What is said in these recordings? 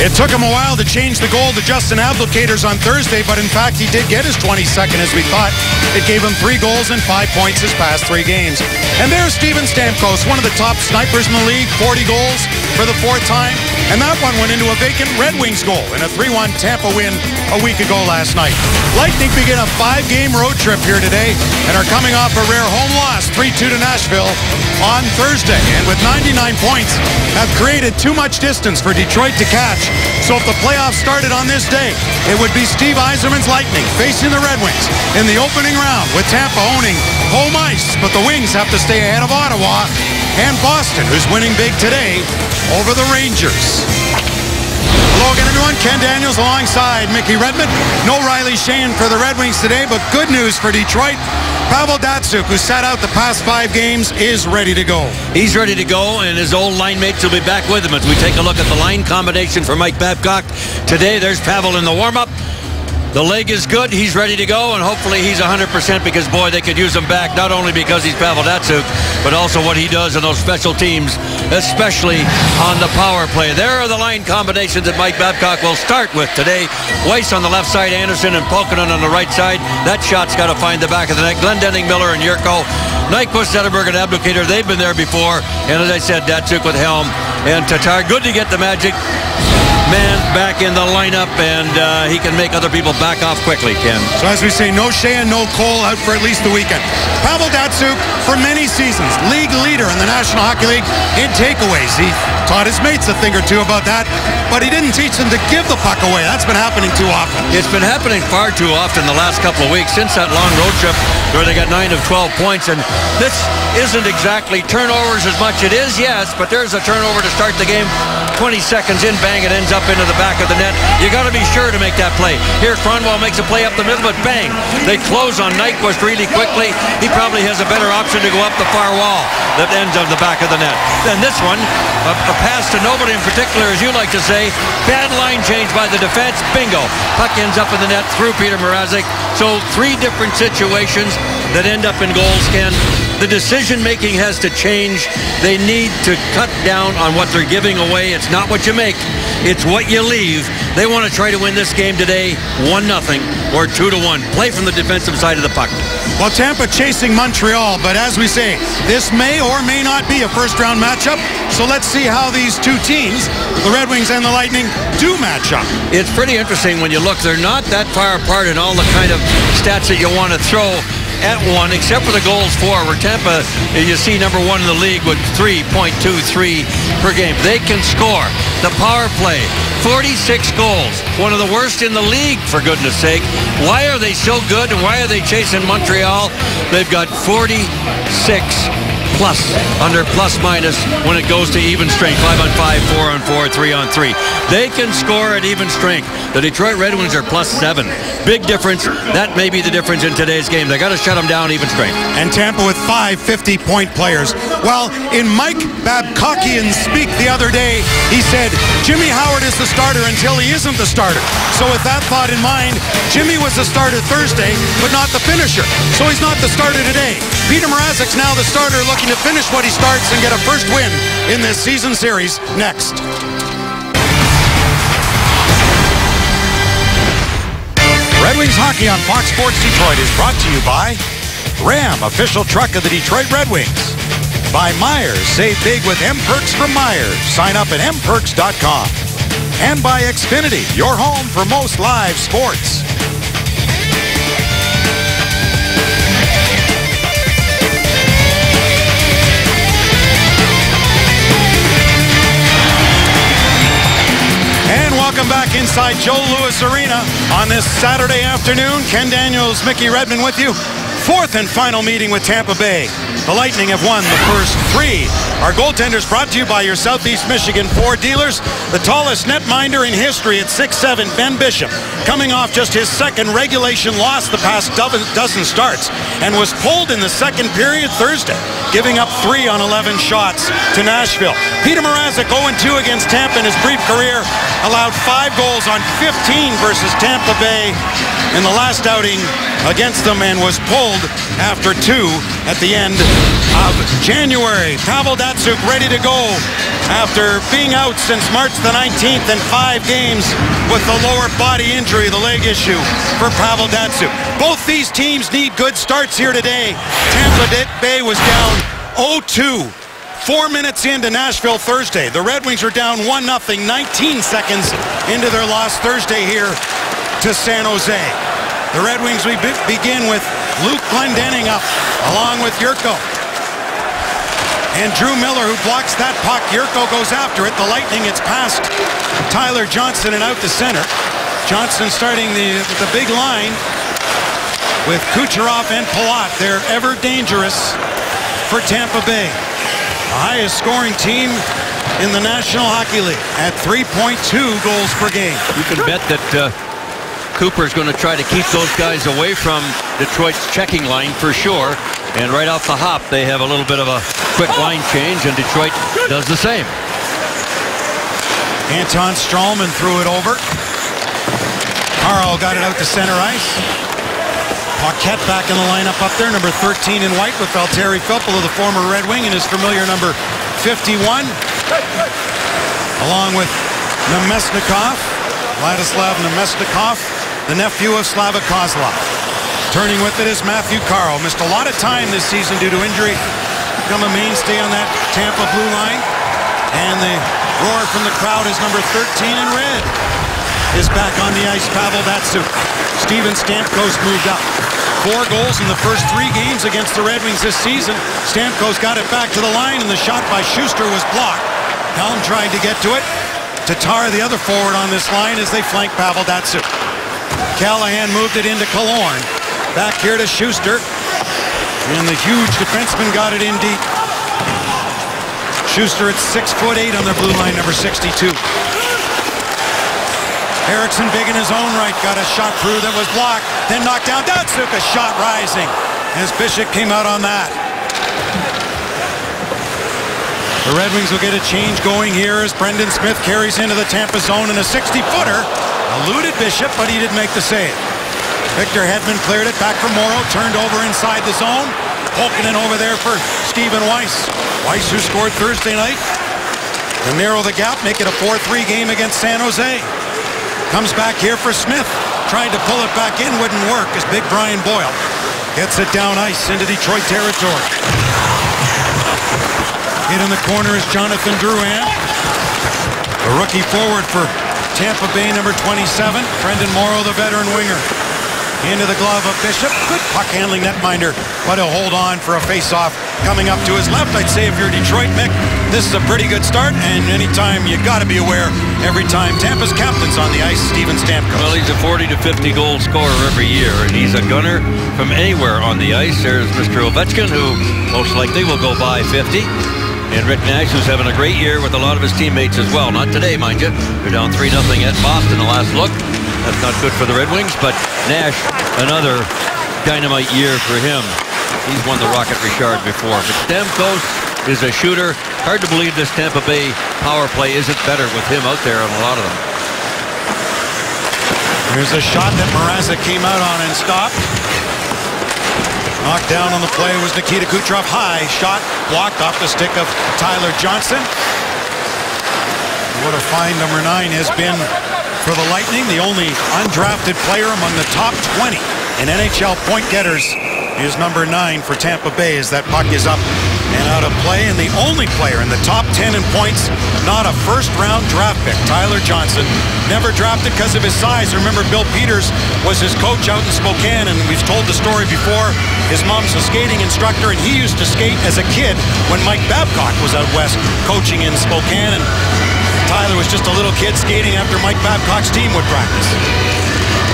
It took him a while to change the goal to Justin Abdelkader's on Thursday, but in fact, he did get his 22nd as we thought. It gave him 3 goals and 5 points his past 3 games. And there's Steven Stamkos, one of the top snipers in the league, 40 goals for the 4th time. And that one went into a vacant Red Wings goal in a 3-1 Tampa win a week ago last night. Lightning begin a 5-game road trip here today and are coming off a rare home loss, 3-2 to Nashville on Thursday. And with 99 points, have created too much distance for Detroit to catch. So if the playoffs started on this day, it would be Steve Yzerman's Lightning facing the Red Wings in the opening round, with Tampa owning home ice. But the Wings have to stay ahead of Ottawa and Boston, who's winning big today over the Rangers. Hello again, everyone. Ken Daniels alongside Mickey Redmond. No Riley Shane for the Red Wings today, but good news for Detroit. Pavel Datsyuk, who sat out the past 5 games, is ready to go. He's ready to go, and his old line mates will be back with him as we take a look at the line combination for Mike Babcock. Today, there's Pavel in the warm-up. The leg is good. He's ready to go, and hopefully he's 100% because, boy, they could use him back, not only because he's Pavel Datsyuk, but also what he does in those special teams, especially on the power play. There are the line combinations that Mike Babcock will start with today. Weiss on the left side, Anderson and Polkanen on the right side. That shot's got to find the back of the net. Glendening, Miller, and Yurko. Nyquist, Zetterberg, and Abdelkader, they've been there before. And as I said, Datsyuk with Helm and Tatar. Good to get the Magic man back in the lineup, and he can make other people back off quickly, Ken. So as we say, no Shea and no Cole out for at least the weekend. Pavel Datsyuk, for many seasons, league leader in the National Hockey League in takeaways. He taught his mates a thing or two about that, but he didn't teach them to give the puck away. That's been happening too often. It's been happening far too often the last couple of weeks since that long road trip where they got 9 of 12 points, and this isn't exactly turnovers as much. It is, yes, but there's a turnover to start the game. 20 seconds in, bang, it ends up into the back of the net. You got to be sure to make that play. Here, Cronwall makes a play up the middle, but bang, they close on Nyquist really quickly. He probably has a better option to go up the far wall that ends on the back of the net. Then this one, a pass to nobody in particular, as you like to say. Bad line change by the defense. Bingo. Puck ends up in the net through Peter Mrazek. So 3 different situations that end up in goals, Ken. The decision-making has to change. They need to cut down on what they're giving away. It's not what you make. It's what you leave. They want to try to win this game today 1-0 or 2-1. Play from the defensive side of the puck. Well, Tampa chasing Montreal, but as we say, this may or may not be a first-round matchup. So let's see how these 2 teams, the Red Wings and the Lightning, do match up. It's pretty interesting when you look. They're not that far apart in all the kind of stats that you want to throw at one, except for the goals for, where Tampa, you see, number 1 in the league with 3.23 per game. They can score. The power play, 46 goals, one of the worst in the league, for goodness sake. Why are they so good, and why are they chasing Montreal? They've got 46 plus, under plus-minus when it goes to even strength. 5-on-5, 4-on-4, 3-on-3. They can score at even strength. The Detroit Red Wings are +7. Big difference. That may be the difference in today's game. They got to shut them down even strength. And Tampa with 5 50-point players. Well, in Mike Babcockian speak the other day, he said, Jimmy Howard is the starter until he isn't the starter. So with that thought in mind, Jimmy was the starter Thursday, but not the finisher. So he's not the starter today. Peter Mrazek's now the starter, looking to finish what he starts and get a first win in this season series next. Red Wings hockey on Fox Sports Detroit is brought to you by Ram, official truck of the Detroit Red Wings. By Myers, save big with M-Perks from Myers. Sign up at mperks.com. And by Xfinity, your home for most live sports. And welcome back inside Joe Louis Arena on this Saturday afternoon. Ken Daniels, Mickey Redmond with you. 4th and final meeting with Tampa Bay. The Lightning have won the first 3. Our goaltenders brought to you by your Southeast Michigan Ford dealers. The tallest netminder in history at 6'7", Ben Bishop, coming off just his 2nd regulation loss the past dozen starts, and was pulled in the 2nd period Thursday, giving up 3 on 11 shots to Nashville. Peter Mrazek 0-2 against Tampa in his brief career, allowed 5 goals on 15 versus Tampa Bay. in the last outing against them and was pulled after 2 at the end of January. Pavel Datsyuk ready to go after being out since March the 19th in 5 games with the lower body injury, the leg issue for Pavel Datsyuk. Both these teams need good starts here today. Tampa Bay was down 0-2. 4 minutes into Nashville Thursday. The Red Wings are down 1-0, 19 seconds into their loss Thursday here to San Jose. The Red Wings, we begin with Luke Glendening up, along with Yurko. And Drew Miller, who blocks that puck. Yurko goes after it. The Lightning, it's past Tyler Johnson and out to center. Johnson starting the big line with Kucherov and Palat. They're ever dangerous for Tampa Bay. The highest scoring team in the National Hockey League at 3.2 goals per game. You can bet that Cooper's going to try to keep those guys away from Detroit's checking line for sure. And right off the hop, they have a little bit of a quick line change, and Detroit does the same. Anton Stralman threw it over. Carl got it out to center ice. Paquette back in the lineup up there, number 13 in white with Valtteri Filppula, the former Red Wing, and his familiar number 51. Along with Namestnikov, Vladislav Namestnikov, the nephew of Slava Kozlov. Turning with it is Matthew Carl. Missed a lot of time this season due to injury. Become a mainstay on that Tampa blue line. And the roar from the crowd is number 13 in red is back on the ice, Pavel Datsyuk. Steven Stamkos moved up. 4 goals in the first 3 games against the Red Wings this season. Stamkos got it back to the line, and the shot by Schuster was blocked. Helm tried to get to it. Tatar, the other forward on this line, as they flank Pavel Datsyuk. Callahan moved it into Killorn. Back here to Schuster. And the huge defenseman got it in deep. Schuster at 6'8" on their blue line, number 62. Eriksson big in his own right, got a shot through that was blocked, then knocked down. Datsyuk, a shot rising as Bishop came out on that. The Red Wings will get a change going here as Brendan Smith carries into the Tampa zone in a 60-footer. Eluded Bishop, but he didn't make the save. Victor Hedman cleared it back for Morrow, turned over inside the zone. Polkinen over there for Stephen Weiss. Weiss, who scored Thursday night, to narrow the gap, make it a 4-3 game against San Jose. Comes back here for Smith. Tried to pull it back in, wouldn't work as big Brian Boyle gets it down ice into Detroit territory. Hit in the corner is Jonathan Drouin. A rookie forward for Tampa Bay, number 27. Brendan Morrow, the veteran winger. Into the glove of Bishop. Good puck handling netminder, but he'll hold on for a face-off coming up to his left. I'd say if you're Detroit, Mick, this is a pretty good start, and anytime you got to be aware, every time Tampa's captain's on the ice, Steven Stamkos. Well, he's a 40 to 50 goal scorer every year, and he's a gunner from anywhere on the ice. There's Mr. Ovechkin, who most likely will go by 50. And Rick Nash, who's having a great year with a lot of his teammates as well. Not today, mind you. They're down 3-0 at Boston the last look. That's not good for the Red Wings, but Nash, another dynamite year for him. He's won the Rocket Richard before. But Stamkos is a shooter. Hard to believe this Tampa Bay power play isn't better with him out there on a lot of them. Here's a shot that Mrazek came out on and stopped. Knocked down on the play was Nikita Kucherov. High shot blocked off the stick of Tyler Johnson. What a find number 9 has been for the Lightning. The only undrafted player among the top 20 in NHL point getters is number 9 for Tampa Bay as that puck is up and out of play. And the only player in the top 10 in points, not a first-round draft pick, Tyler Johnson. Never drafted because of his size. Remember, Bill Peters was his coach out in Spokane, and we've told the story before. His mom's a skating instructor, and he used to skate as a kid when Mike Babcock was out west coaching in Spokane. And Tyler was just a little kid skating after Mike Babcock's team would practice.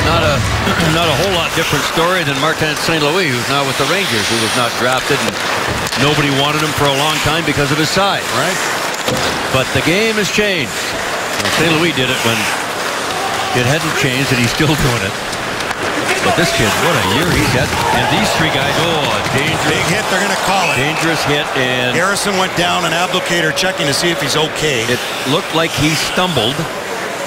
Not a whole lot different story than Martin St. Louis, who's now with the Rangers, who was not drafted, and nobody wanted him for a long time because of his size. Right. But the game has changed. Well, St. Louis did it when it hadn't changed, and he's still doing it. But this kid, what a year he's had. And these 3 guys, dangerous. Big hit, they're going to call it. Dangerous hit, and Harrison went down, and Abdelkader checking to see if he's okay. It looked like he stumbled,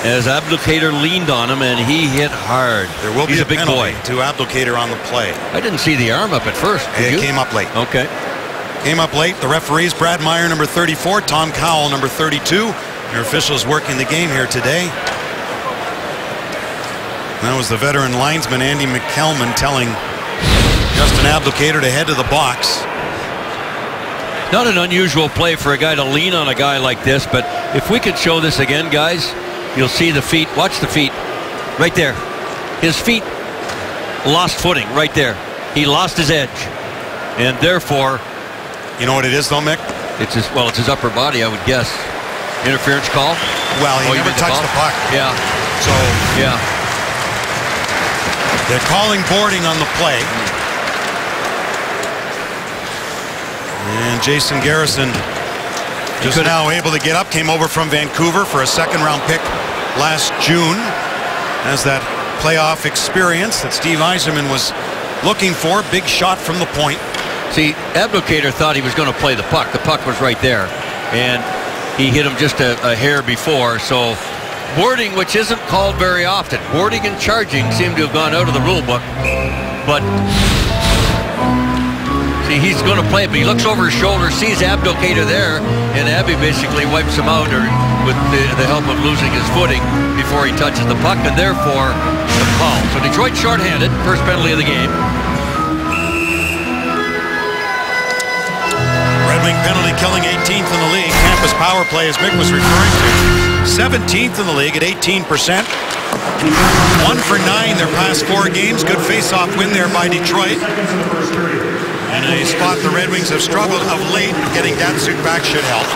as Abdelkader leaned on him, and he hit hard. There will be He's a big penalty boy. to Abdelkader on the play. I didn't see the arm up at first. Did It you? came up late. Okay. Came up late. The referees, Brad Meyer, number 34, Tom Cowell, number 32. Your officials working the game here today. That was the veteran linesman, Andy McKelman, telling Justin Abdelkader to head to the box. Not an unusual play for a guy to lean on a guy like this, but if we could show this again, guys, you'll see the feet. Watch the feet. Right there. His feet lost footing right there. He lost his edge. And therefore... You know what it is, though, Mick? It's his upper body, I would guess. Interference call? Well, he never touched the puck. Yeah. So... Yeah. They're calling boarding on the play. And Jason Garrison just now able to get up. Came over from Vancouver for a second-round pick last June. Has that playoff experience that Steve Yzerman was looking for. Big shot from the point. See, Abdelkader thought he was going to play the puck. The puck was right there. And he hit him just a hair before. So boarding, which isn't called very often. Boarding and charging seem to have gone out of the rule book. But see, he's going to play it, but he looks over his shoulder, sees Abdelkader there, and Abby basically wipes him out with the help of losing his footing before he touches the puck, and therefore the call. So Detroit shorthanded, first penalty of the game. Red Wing penalty killing 18th in the league. Campus power play, as Mick was referring to, 17th in the league at 18%. 1 for 9 their past 4 games. Good face-off win there by Detroit. And a spot the Red Wings have struggled of late. Getting Datsuk back should help.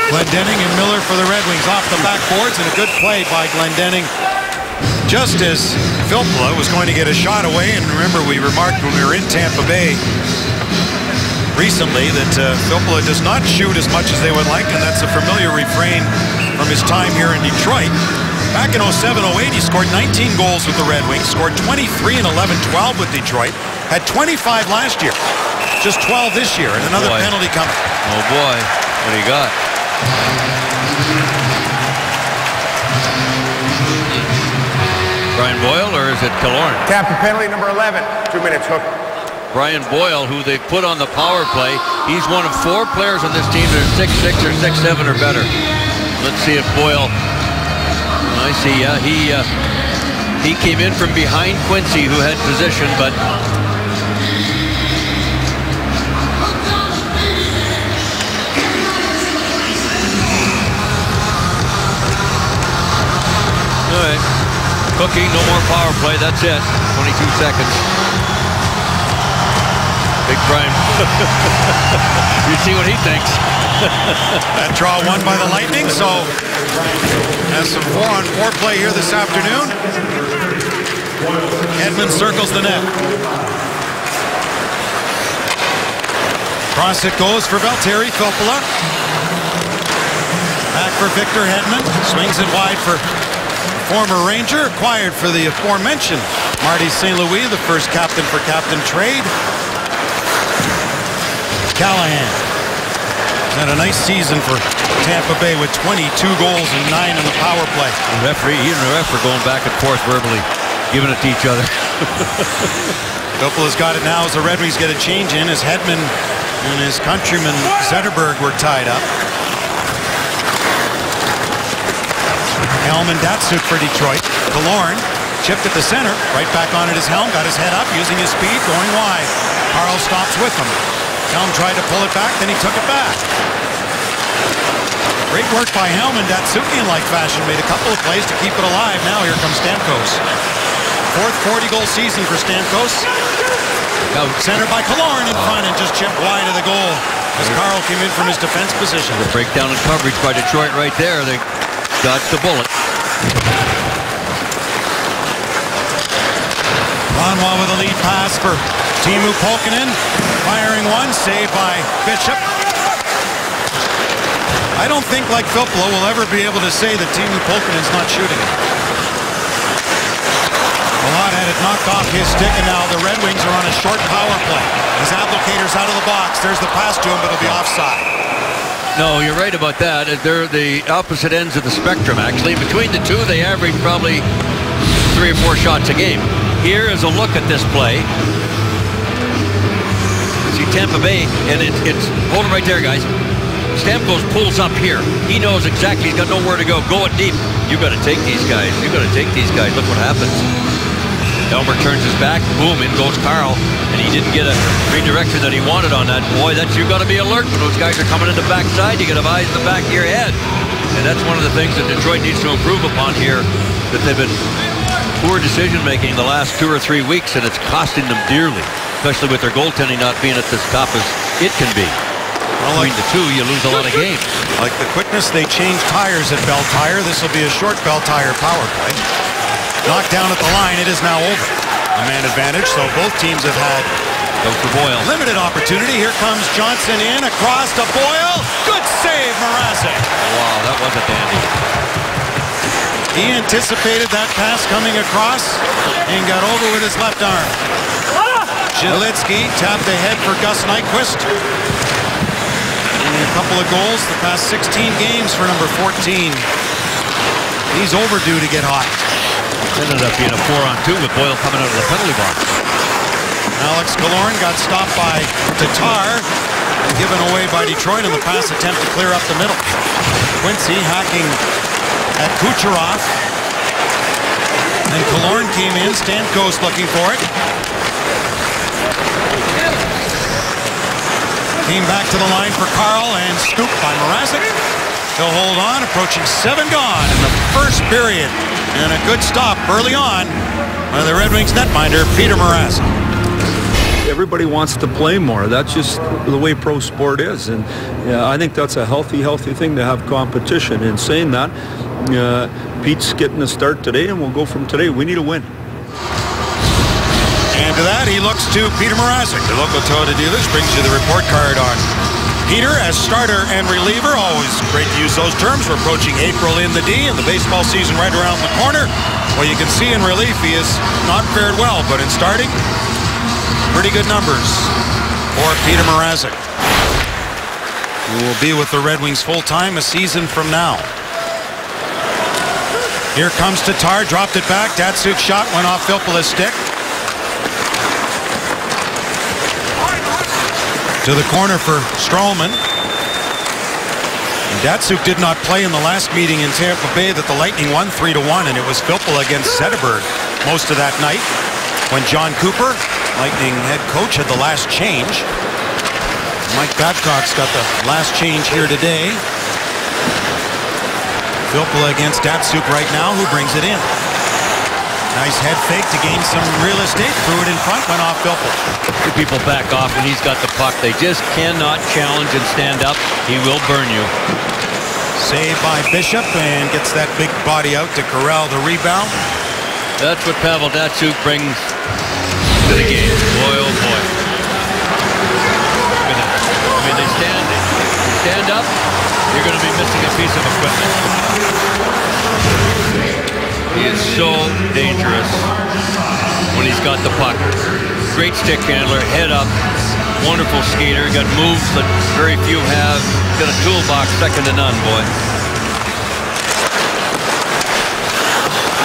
Glendening and Miller for the Red Wings off the backboards, and a good play by Glendening. Just as Filppula was going to get a shot away, and remember we remarked when we were in Tampa Bay recently that Filppula does not shoot as much as they would like, and that's a familiar refrain from his time here in Detroit. Back in 07-08, he scored 19 goals with the Red Wings, scored 23 in 11-12 with Detroit, had 25 last year, just 12 this year, and another penalty coming. Oh boy, what do you got? Brian Boyle, or is it Killorn? Captain penalty number 11, 2 minutes, Hook. Brian Boyle, who they put on the power play, he's one of 4 players on this team that are 6'6" or 6'7" or better. Let's see if Boyle... I see, yeah, he came in from behind Quincy, who had position, but all right, Cookie, no more power play. That's it. 22 seconds. Big Brian. You see what he thinks. That draw won by the Lightning, so has some 4-on-4 play here this afternoon. Edmund circles the net. Cross it goes for Valtteri Filppula. Back for Victor Hedman. Swings it wide for former Ranger, acquired for the aforementioned Marty St. Louis, the first captain for Captain Trade. Callahan had a nice season for Tampa Bay with 22 goals and 9 on the power play. The referee, he and the ref are going back and forth verbally, giving it to each other. Filppula's got it now as the Red Wings get a change in as Hedman and his countryman Zetterberg were tied up. Helm and Datsuk for Detroit. Killorn chipped at the center, right back on it is Helm, got his head up, using his speed, going wide. Carl stops with him. Helm tried to pull it back, then he took it back. Great work by Helm, and Datsukian-like fashion made a couple of plays to keep it alive. Now here comes Stamkos. 4th 40-goal season for Stamkos. Centered by Killorn in front and just chipped wide of the goal as Carl came in from his defense position. The breakdown in coverage by Detroit right there. They dodged the bullet. Ronwa with a lead pass for Teemu Pulkkinen. Firing one, saved by Bishop. I don't think, like Filppula, will ever be able to say that Teemu Pulkkinen's not shooting it. Malott had it knocked off his stick, and now the Red Wings are on a short power play. As Abdelkader's out of the box, there's the pass to him, but it'll be offside. No, you're right about that. They're the opposite ends of the spectrum, actually. Between the two, they average probably 3 or 4 shots a game. Here is a look at this play. See Tampa Bay, and it's hold it right there, guys. Stamkos pulls up here. He knows exactly. He's got nowhere to go. Go it deep. You got to take these guys. You got to take these guys. Look what happens. Elmer turns his back. Boom, in goes Carl. And he didn't get a redirection that he wanted on that. Boy, that's you got to be alert when those guys are coming in the backside. You got to have eyes in the back of your head. And that's one of the things that Detroit needs to improve upon here. That they've been poor decision making the last 2 or 3 weeks, and it's costing them dearly, especially with their goaltending not being at as top as it can be. Well, between the two, you lose a lot of games. Like the quickness, they changed tires at Bell Tire. This will be a short Bell Tire power play. Knocked down at the line. It is now over. A man advantage, so both teams have had limited opportunity. Here comes Johnson in, across to Boyle. Good save, Mrazek. Wow, that was a dandy. He anticipated that pass coming across and got over with his left arm. Zhelitsky tapped ahead for Gus Nyquist. A couple of goals the past 16 games for number 14. He's overdue to get hot. Ended up being a 4-on-2 with Boyle coming out of the penalty box. Alex Killorn got stopped by Tatar and given away by Detroit on the pass attempt to clear up the middle. Quincy hacking at Kucherov. And Killorn came in. Stamkos looking for it. Came back to the line for Carl and scooped by Mrazek. He'll hold on, approaching 7 gone in the first period. And a good stop early on by the Red Wings netminder, Peter Mrazek. Everybody wants to play more. That's just the way pro sport is. And yeah, I think that's a healthy thing to have competition. In saying that, Pete's getting a start today, and we'll go from today. We need a win. And to that, he looks to Peter Mrazek. The local Toyota dealers brings you the report card on Peter as starter and reliever. Always great to use those terms. We're approaching April in the D and the baseball season right around the corner. Well, you can see in relief he has not fared well, but in starting, pretty good numbers for Peter Mrazek, who will be with the Red Wings full-time a season from now. Here comes Tatar, dropped it back. Datsuk's shot went off Filppula's stick. To the corner for Stralman. Datsuk did not play in the last meeting in Tampa Bay that the Lightning won 3-1, and it was Filppula against Zetterberg most of that night when John Cooper, Lightning head coach, had the last change. Mike Babcock's got the last change here today. Filppula against Datsuk right now, who brings it in. Nice head fake to gain some real estate. Threw it in front, went off Filppula. People back off when he's got the puck. They just cannot challenge and stand up. He will burn you. Saved by Bishop and gets that big body out to corral the rebound. That's what Pavel Datsuk brings to the game. Boy, oh boy. I mean, they stand up, you're going to be missing a piece of equipment. He is so dangerous when he's got the puck. Great stick handler, head up, wonderful skater, got moves that very few have. Got a toolbox second to none, boy.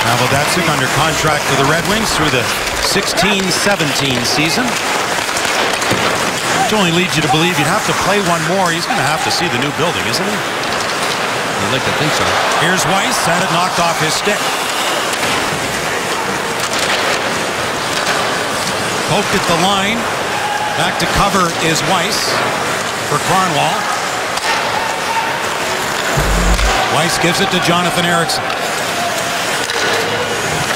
Pavel Datsuk under contract for the Red Wings through the 16-17 season. Which only leads you to believe you'd have to play one more. He's going to have to see the new building, isn't he? I'd like to think so. Here's Weiss, had it knocked off his stick. Poked at the line. Back to cover is Weiss for Kronwall. Weiss gives it to Jonathan Ericsson.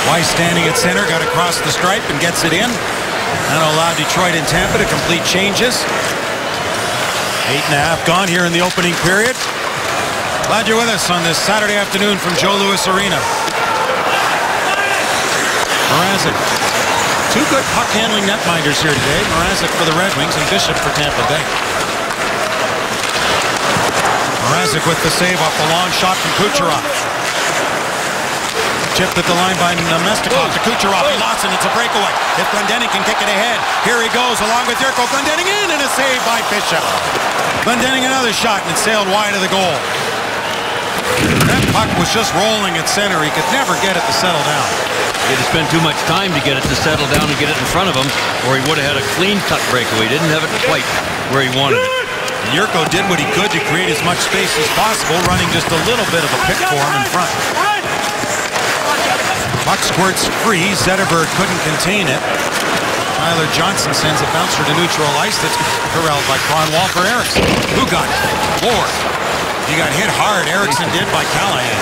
Weiss standing at center, got across the stripe and gets it in. That'll allow Detroit and Tampa to complete changes. 8.5 gone here in the opening period. Glad you're with us on this Saturday afternoon from Joe Louis Arena. Mrazek. 2 good puck-handling netminders here today. Mrazek for the Red Wings and Bishop for Tampa Bay. Mrazek with the save off the long shot from Kucherov. Chipped at the line by Namestnikov to Kucherov. He lost it. It's a breakaway. If Glendening can kick it ahead. Here he goes along with Yurko. Glendening in and a save by Bishop. Glendening another shot and it sailed wide of the goal. That puck was just rolling at center. He could never get it to settle down. He had to spend too much time to get it to settle down and get it in front of him, or he would have had a clean cut breakaway. He didn't have it quite where he wanted it. And Yurko did what he could to create as much space as possible, running just a little bit of a pick for him in front. Puck squirts free. Zetterberg couldn't contain it. Tyler Johnson sends a bouncer to neutral ice that's corralled by Kronwall for Eriksson. Who got it? Lord. He got hit hard. Eriksson did by Callahan.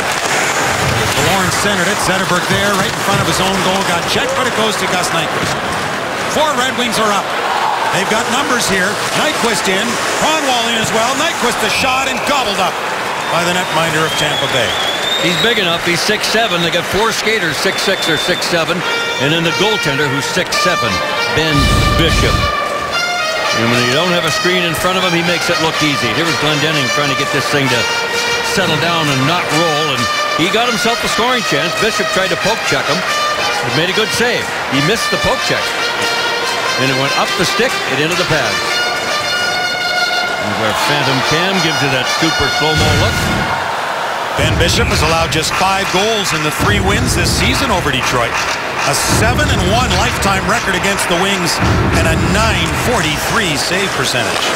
Lawrence centered it. Zetterberg there right in front of his own goal. Got checked, but it goes to Gus Nyquist. 4 Red Wings are up. They've got numbers here. Nyquist in. Kronwall in as well. Nyquist a shot and gobbled up by the netminder of Tampa Bay. He's big enough. He's 6'7". They got 4 skaters, 6'6" or 6'7", and then the goaltender who's 6'7", Ben Bishop. And when you don't have a screen in front of him, he makes it look easy. Here was Glendening trying to get this thing to settle down and not roll, and he got himself a scoring chance. Bishop tried to poke check him. He made a good save. He missed the poke check. And it went up the stick and into the pads. And our Phantom Cam gives you that super slow-mo look. Ben Bishop has allowed just 5 goals in the 3 wins this season over Detroit. A 7-1 lifetime record against the Wings and a .943 save percentage.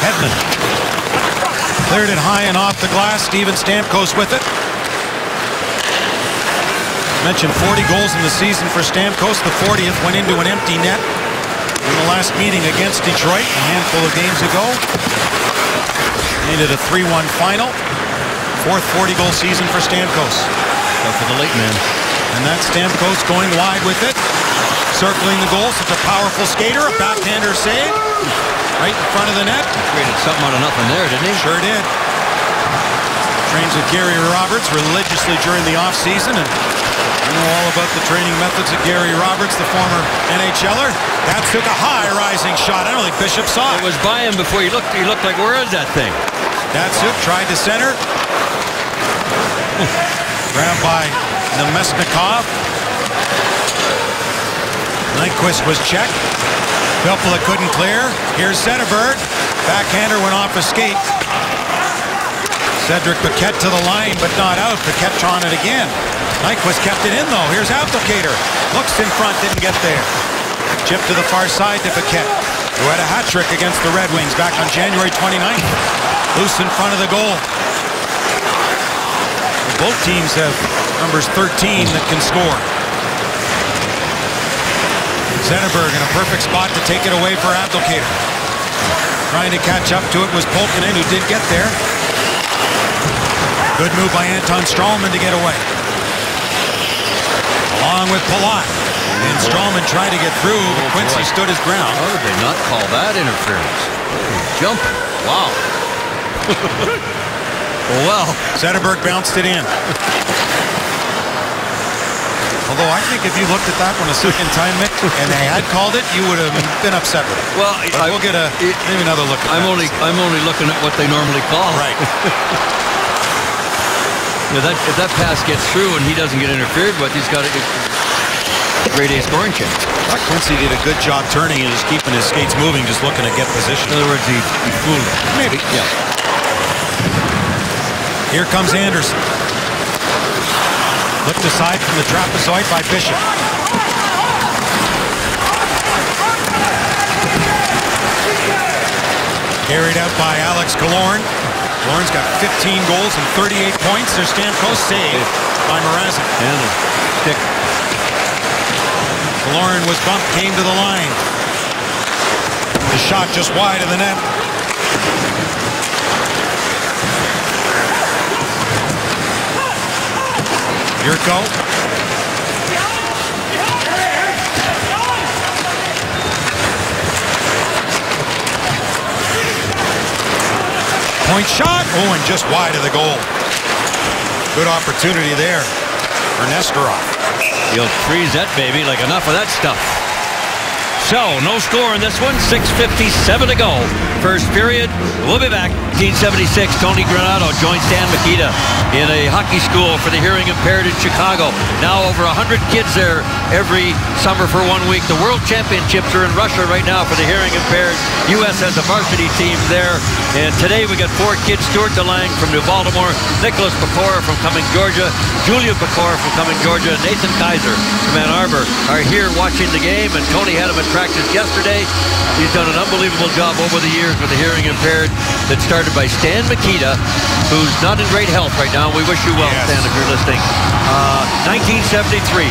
Hedman cleared it high and off the glass. Steven Stamkos with it. Mentioned 40 goals in the season for Stamkos. The 40th went into an empty net in the last meeting against Detroit a handful of games ago. Needed a 3-1 final. 4th 40-goal season for Stamkos. Go for the late man. And that's Stamkos going wide with it. Circling the goal. Such a powerful skater. A backhander save. Right in front of the net. He created something out of nothing there, didn't he? Sure did. Trains with Gary Roberts religiously during the offseason. And I know all about the training methods of Gary Roberts, the former NHLer. That took a high rising shot. I don't think Bishop saw it. It was by him before he looked like, where is that thing? Datsuk tried to center. Grabbed by Namestnikov. Nyquist was checked. Filppula couldn't clear. Here's Zetterberg. Backhander went off a skate. Cedric Paquette to the line, but not out. Paquette trying it again. Nyquist kept it in, though. Here's Abdelkader. Looks in front, didn't get there. Chip to the far side to Paquette, who had a hat trick against the Red Wings back on January 29th. Loose in front of the goal. Both teams have numbers 13 that can score. Zetterberg in a perfect spot to take it away for Abdelkader. Trying to catch up to it was Polkinen, who did get there. Good move by Anton Stralman to get away. Along with Palat. And Stralman tried to get through, but Quincy stood his ground. How did they not call that interference? Jump. Wow. Well. Zetterberg bounced it in. Although I think if you looked at that one a second time, Mick, and they had called it, you would have been upset with it. Well, we'll get maybe another look at I'm only looking at what they normally call. Right. If that pass gets through and he doesn't get interfered with, he's got a grade A scoring chance. I thought Quincy did a good job turning and just keeping his skates moving, just looking to get position. In other words, he fooled him. Maybe. Yeah. Here comes Anderson. Looked aside from the trapezoid by Bishop. Carried out by Alex Killorn. Killorn's got 15 goals and 38 points. There's Stamkos saved by Mrazek. And a stick. Killorn was bumped, came to the line. The shot just wide of the net. Yurko. Point shot. Oh, and just wide of the goal. Good opportunity there for Nestorov. He'll freeze that baby like enough of that stuff. So, no score in this one. 6:57 to go. first period. We'll be back. 1976, Tony Granato joined Stan Mikita in a hockey school for the hearing impaired in Chicago. Now over 100 kids there every summer for 1 week. The World Championships are in Russia right now for the hearing impaired. U.S. has a varsity team there. And today we got 4 kids. Stuart DeLange from New Baltimore, Nicholas Pecora from Cumming, Georgia, Julia Pecora from Cumming, Georgia, Nathan Kaiser from Ann Arbor are here watching the game. And Tony had him at practice yesterday. He's done an unbelievable job over the years with the hearing impaired that started by Stan Mikita, who's not in great health right now. We wish you well, Stan, if you're listening. 1973,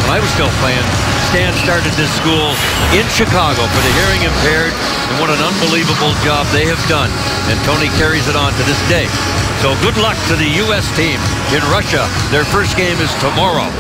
when I was still playing, Stan started this school in Chicago for the hearing impaired, and what an unbelievable job they have done. And Tony carries it on to this day. So good luck to the U.S. team in Russia. Their first game is tomorrow.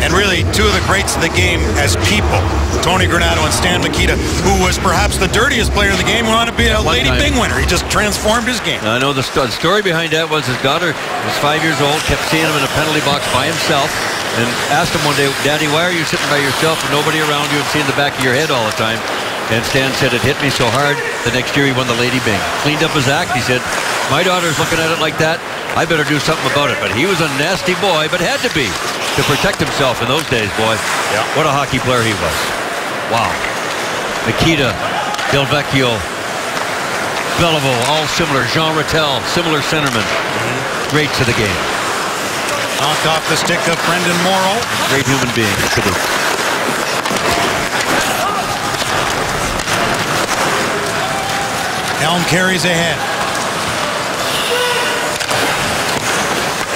And really, 2 of the greats of the game as people, Tony Granato and Stan Mikita, who was perhaps the dirtiest player in the game, who wanted to be a Lady Byng winner. He just transformed his game. I know the story behind that was his daughter was 5 years old, kept seeing him in a penalty box by himself, and asked him one day, "Daddy, why are you sitting by yourself and nobody around you and seeing the back of your head all the time?" And Stan said, "It hit me so hard." The next year he won the Lady Byng. Cleaned up his act. He said, "My daughter's looking at it like that. I better do something about it." But he was a nasty boy, but had to be to protect himself in those days, boy. Yeah. What a hockey player he was. Wow. Mikita, Del Vecchio, Beliveau, all similar. Jean Rattel, similar centermen. Greats of the game. Knocked off the stick of Brendan Morrow. Great human being. Helm carries ahead.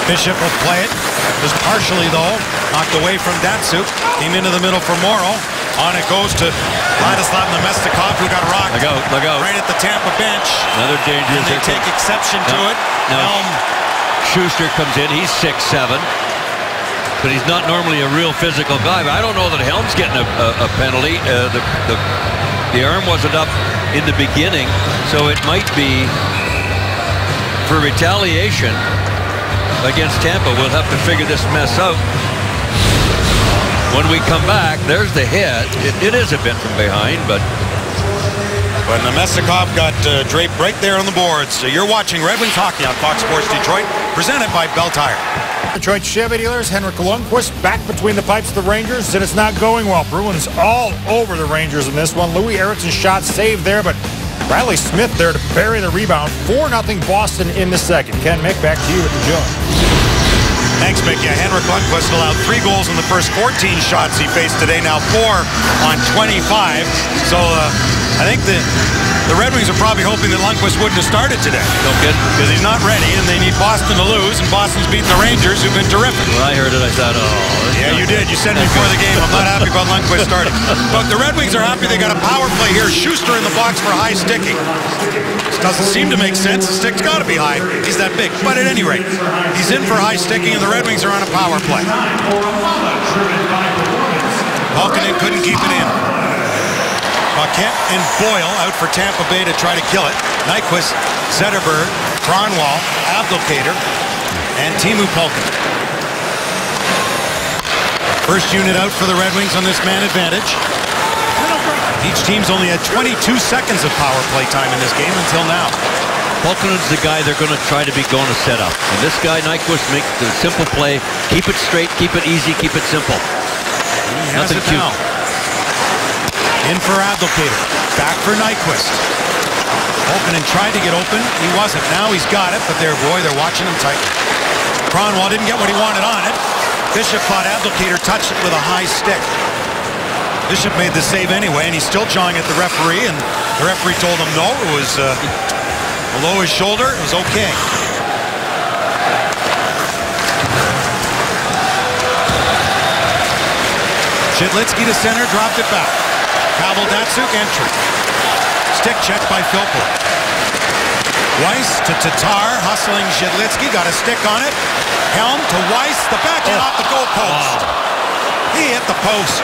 Bishop will play it. Just partially, though. Knocked away from Datsuk. Came into the middle for Morrow. On it goes to Vladislav Namestnikov, who got rocked. Look out, look out. Right at the Tampa bench. Another dangerous. And they take exception to it. Helm. Schuster comes in. He's 6'7". But he's not normally a real physical guy. But I don't know that Helm's getting a penalty. The arm wasn't up in the beginning, so it might be for retaliation against Tampa. We'll have to figure this mess out when we come back. There's the hit. It is a bit from behind, but Namestnikov got draped right there on the boards. So you're watching Red Wings hockey on Fox Sports Detroit, presented by Bell Tire. Detroit Chevy dealers, Henrik Lundqvist back between the pipes of the Rangers, and it's not going well. Bruins all over the Rangers in this one. Louis Eriksson's shot saved there, but Riley Smith there to bury the rebound. 4-0 Boston in the second. Ken Mick, back to you at the Joe. Thanks, Mick. Yeah, Henrik Lundqvist allowed 3 goals in the first 14 shots he faced today. Now 4 on 25. So I think the Red Wings are probably hoping that Lundqvist wouldn't have started today. no kidding. Because he's not ready, and they need Boston to lose, and Boston's beating the Rangers, who've been terrific. When I heard it, I thought, oh. Yeah, you did. You said it before the game. I'm not happy about Lundqvist starting. But the Red Wings are happy they got a power play here. Schuster in the box for high sticking. This doesn't seem to make sense. The stick's got to be high. He's that big. But at any rate, he's in for high sticking, and the Red Wings are on a power play. Halkinen couldn't keep it in. Paquette and Boyle out for Tampa Bay to try to kill it. Nyquist, Zetterberg, Kronwall, Abdelkader, and Teemu Pulkkinen. First unit out for the Red Wings on this man advantage. Each team's only had 22 seconds of power play time in this game until now. Pulkkinen's the guy they're going to try to be going to set up. And this guy, Nyquist, makes the simple play. Keep it straight, keep it easy, keep it simple. He has it now. In for Abdelkader. Back for Nyquist. Pulkkinen tried to get open. He wasn't. Now he's got it, but they're watching him tight. Kronwall didn't get what he wanted on it. Bishop thought Abdelkader touched it with a high stick. Bishop made the save anyway, and he's still jawing at the referee, and the referee told him no, it was below his shoulder. It was okay. Shidlitsky to center, dropped it back. Pavel Datsuk entry. Stick check by Filppula. Weiss to Tatar, hustling Shidlitsky, got a stick on it. Helm to Weiss, the backhand off the goal post. He hit the post.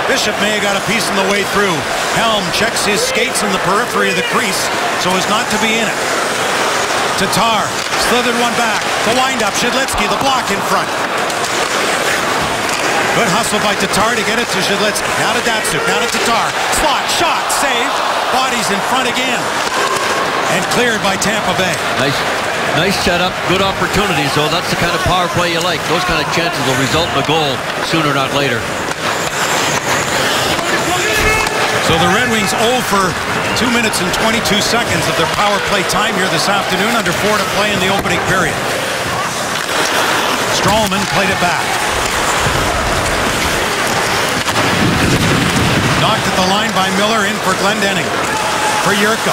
Bishop may have got a piece on the way through. Helm checks his skates in the periphery of the crease so as not to be in it. Tatar slithered one back. The windup, Shidlitsky, the block in front. Good hustle by Tatar to get it to Shidlitsky. Now to Datsuk, now to Tatar. Slot, shot, saved. Bodies in front again. And cleared by Tampa Bay. Nice setup, good opportunities, though. That's the kind of power play you like. Those kind of chances will result in a goal sooner, not later. So the Red Wings 0 for 2 minutes and 22 seconds of their power play time here this afternoon, under 4 to play in the opening period. Stralman played it back. Knocked at the line by Miller, in for Glendening. For Jurko.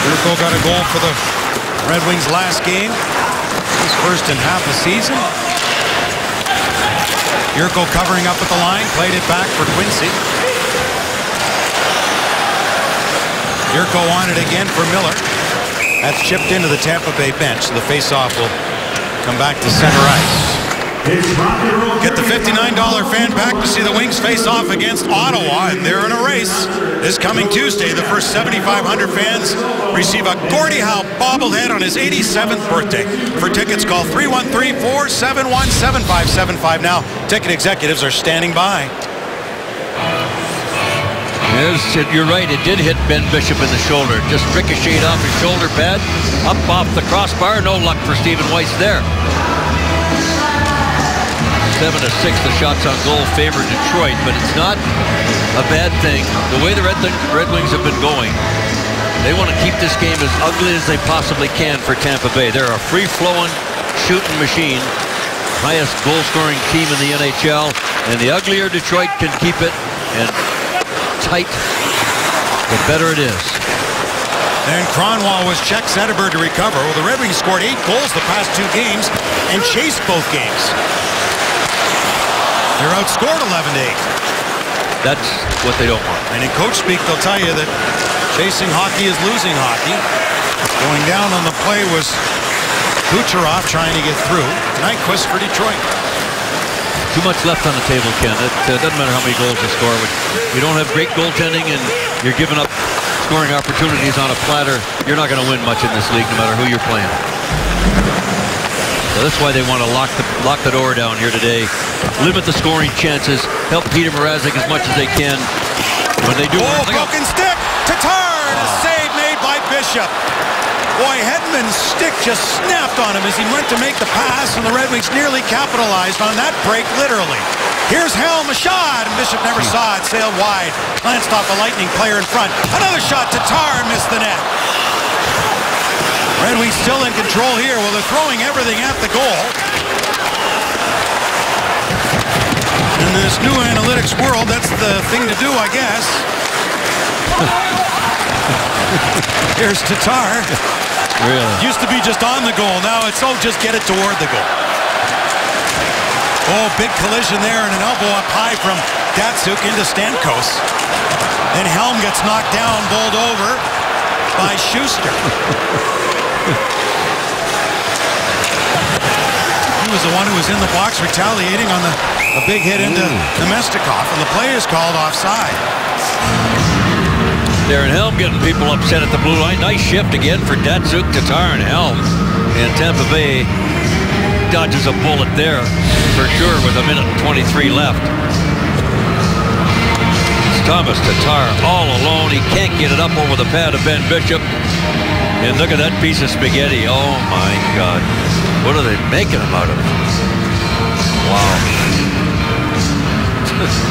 Jurko got a goal for the Red Wings last game. His first in half a season. Jurko covering up at the line, played it back for Quincy. Jurko on it again for Miller. That's chipped into the Tampa Bay bench, so the face-off will come back to center ice. Get the $59 fan pack to see the Wings face off against Ottawa, and they're in a race. This coming Tuesday, the first 7,500 fans receive a Gordie Howe bobblehead on his 87th birthday. For tickets, call 313-471-7575 now. Ticket executives are standing by. Yes, you're right. It did hit Ben Bishop in the shoulder. Just ricocheted off his shoulder pad. Up off the crossbar. No luck for Stephen Weiss there. 7-6, the shots on goal favor Detroit, but it's not a bad thing. The way the Red Wings have been going, they want to keep this game as ugly as they possibly can for Tampa Bay. They're a free-flowing, shooting machine. Highest goal-scoring team in the NHL, and the uglier Detroit can keep it and tight, the better it is. Then Kronwall was checked Zetterberg to recover. Well, the Red Wings scored 8 goals the past 2 games and chased both games. They're outscored 11-8. That's what they don't want. And in coach speak, they'll tell you that chasing hockey is losing hockey. Going down on the play was Kucherov trying to get through. Nyquist for Detroit. Too much left on the table, Ken. It doesn't matter how many goals you score. You don't have great goaltending and you're giving up scoring opportunities on a platter. You're not going to win much in this league, no matter who you're playing. So that's why they want to lock the door down here today. Limit the scoring chances. Help Peter Mrazek as much as they can. When they do, broken stick. Tatar, a save made by Bishop. Boy, Hedman's stick just snapped on him as he went to make the pass, and the Red Wings nearly capitalized on that break, literally. Here's Helm, a shot, and Bishop never saw it. Sailed wide. Glanced off a Lightning player in front. Another shot. Tatar missed the net. Red Wings still in control here. Well, they're throwing everything at the goal. In this new analytics world, that's the thing to do, I guess. Here's Tatar. Really? Used to be just on the goal. Now it's, just get it toward the goal. Oh, big collision there, and an elbow up high from Datsyuk into Stamkos. Then Helm gets knocked down, bowled over by Schuster. He was the one who was in the box retaliating on a big hit into Nemestikov, and the play is called offside. Darren Helm getting people upset at the blue line. Nice shift again for Datsyuk, Tatar, and Helm. And Tampa Bay dodges a bullet there for sure with 1:23 left. It's Thomas Tatar all alone. He can't get it up over the pad of Ben Bishop. And look at that piece of spaghetti. Oh my God. What are they making him out of? Wow.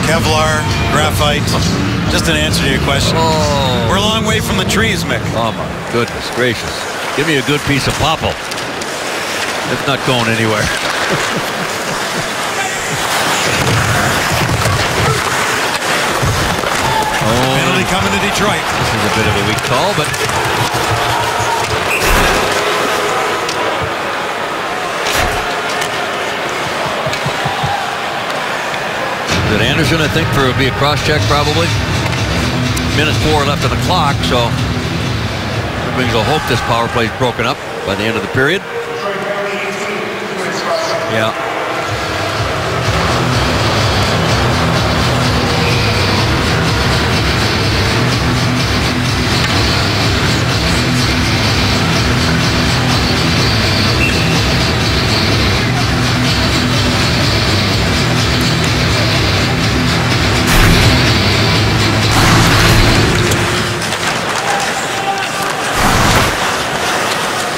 Kevlar, graphite. Just an answer to your question. Oh. We're a long way from the trees, Mick. Oh my goodness gracious. Give me a good piece of popple. It's not going anywhere. Penalty coming to Detroit. This is a bit of a weak call, but is it Anderson, I think, for it would be a cross-check probably. 1:04 left on the clock, so the Wings will hope this power play is broken up by the end of the period. Yeah.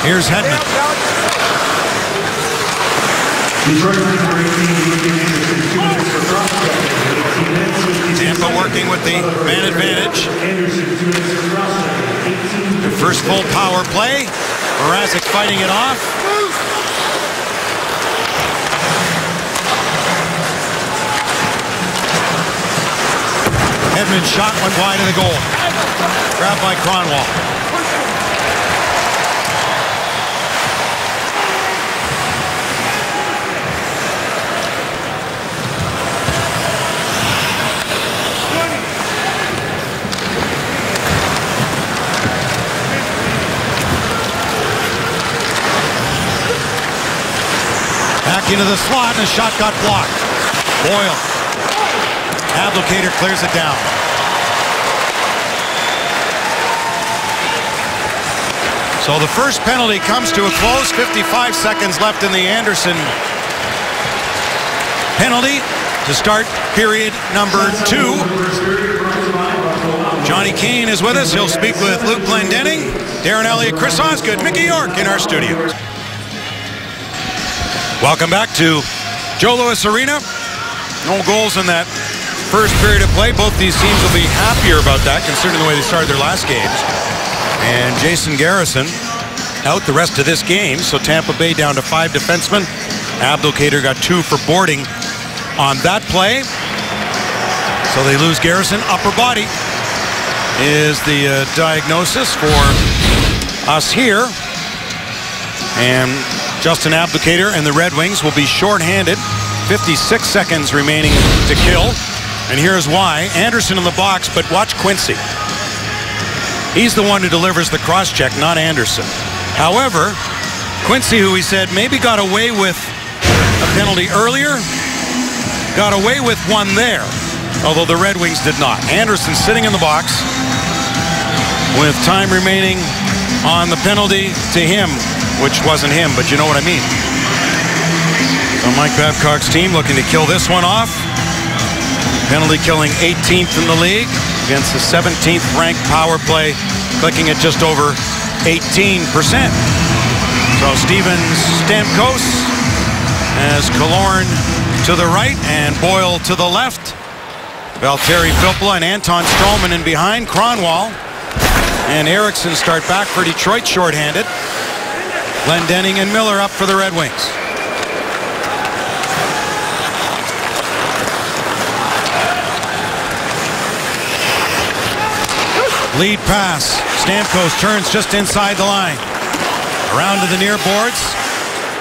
Here's Hedman. Tampa working with the man advantage. The first full power play. Mrazek fighting it off. Hedman's shot went wide of the goal. Grabbed by Kronwall. Back into the slot, and a shot got blocked. Boyle. Abdelkader clears it down. So the first penalty comes to a close. 55 seconds left in the Anderson penalty to start period number 2. Johnny Kane is with us. He'll speak with Luke Glendening, Darren Elliott, Chris Osgood, Mickey York in our studios. Welcome back to Joe Louis Arena. No goals in that first period of play. Both these teams will be happier about that, considering the way they started their last games. And Jason Garrison out the rest of this game. So Tampa Bay down to 5 defensemen. Abdelkader got 2 for boarding on that play. So they lose Garrison. Upper body is the diagnosis for us here. And Justin Abdelkader and the Red Wings will be shorthanded. 56 seconds remaining to kill. And here's why. Anderson in the box, but watch Quincy. He's the one who delivers the cross-check, not Anderson. However, Quincy, who we said maybe got away with a penalty earlier, got away with one there, although the Red Wings did not. Anderson sitting in the box with time remaining on the penalty to him, which wasn't him, but you know what I mean. So Mike Babcock's team looking to kill this one off. Penalty killing 18th in the league against the 17th ranked power play, clicking at just over 18%. So Steven Stamkos has Killorn to the right and Boyle to the left. Valtteri Filppula and Anton Stralman in behind. Kronwall and Eriksson start back for Detroit shorthanded. Glendening and Miller up for the Red Wings. Lead pass. Stamkos turns just inside the line. Around to the near boards.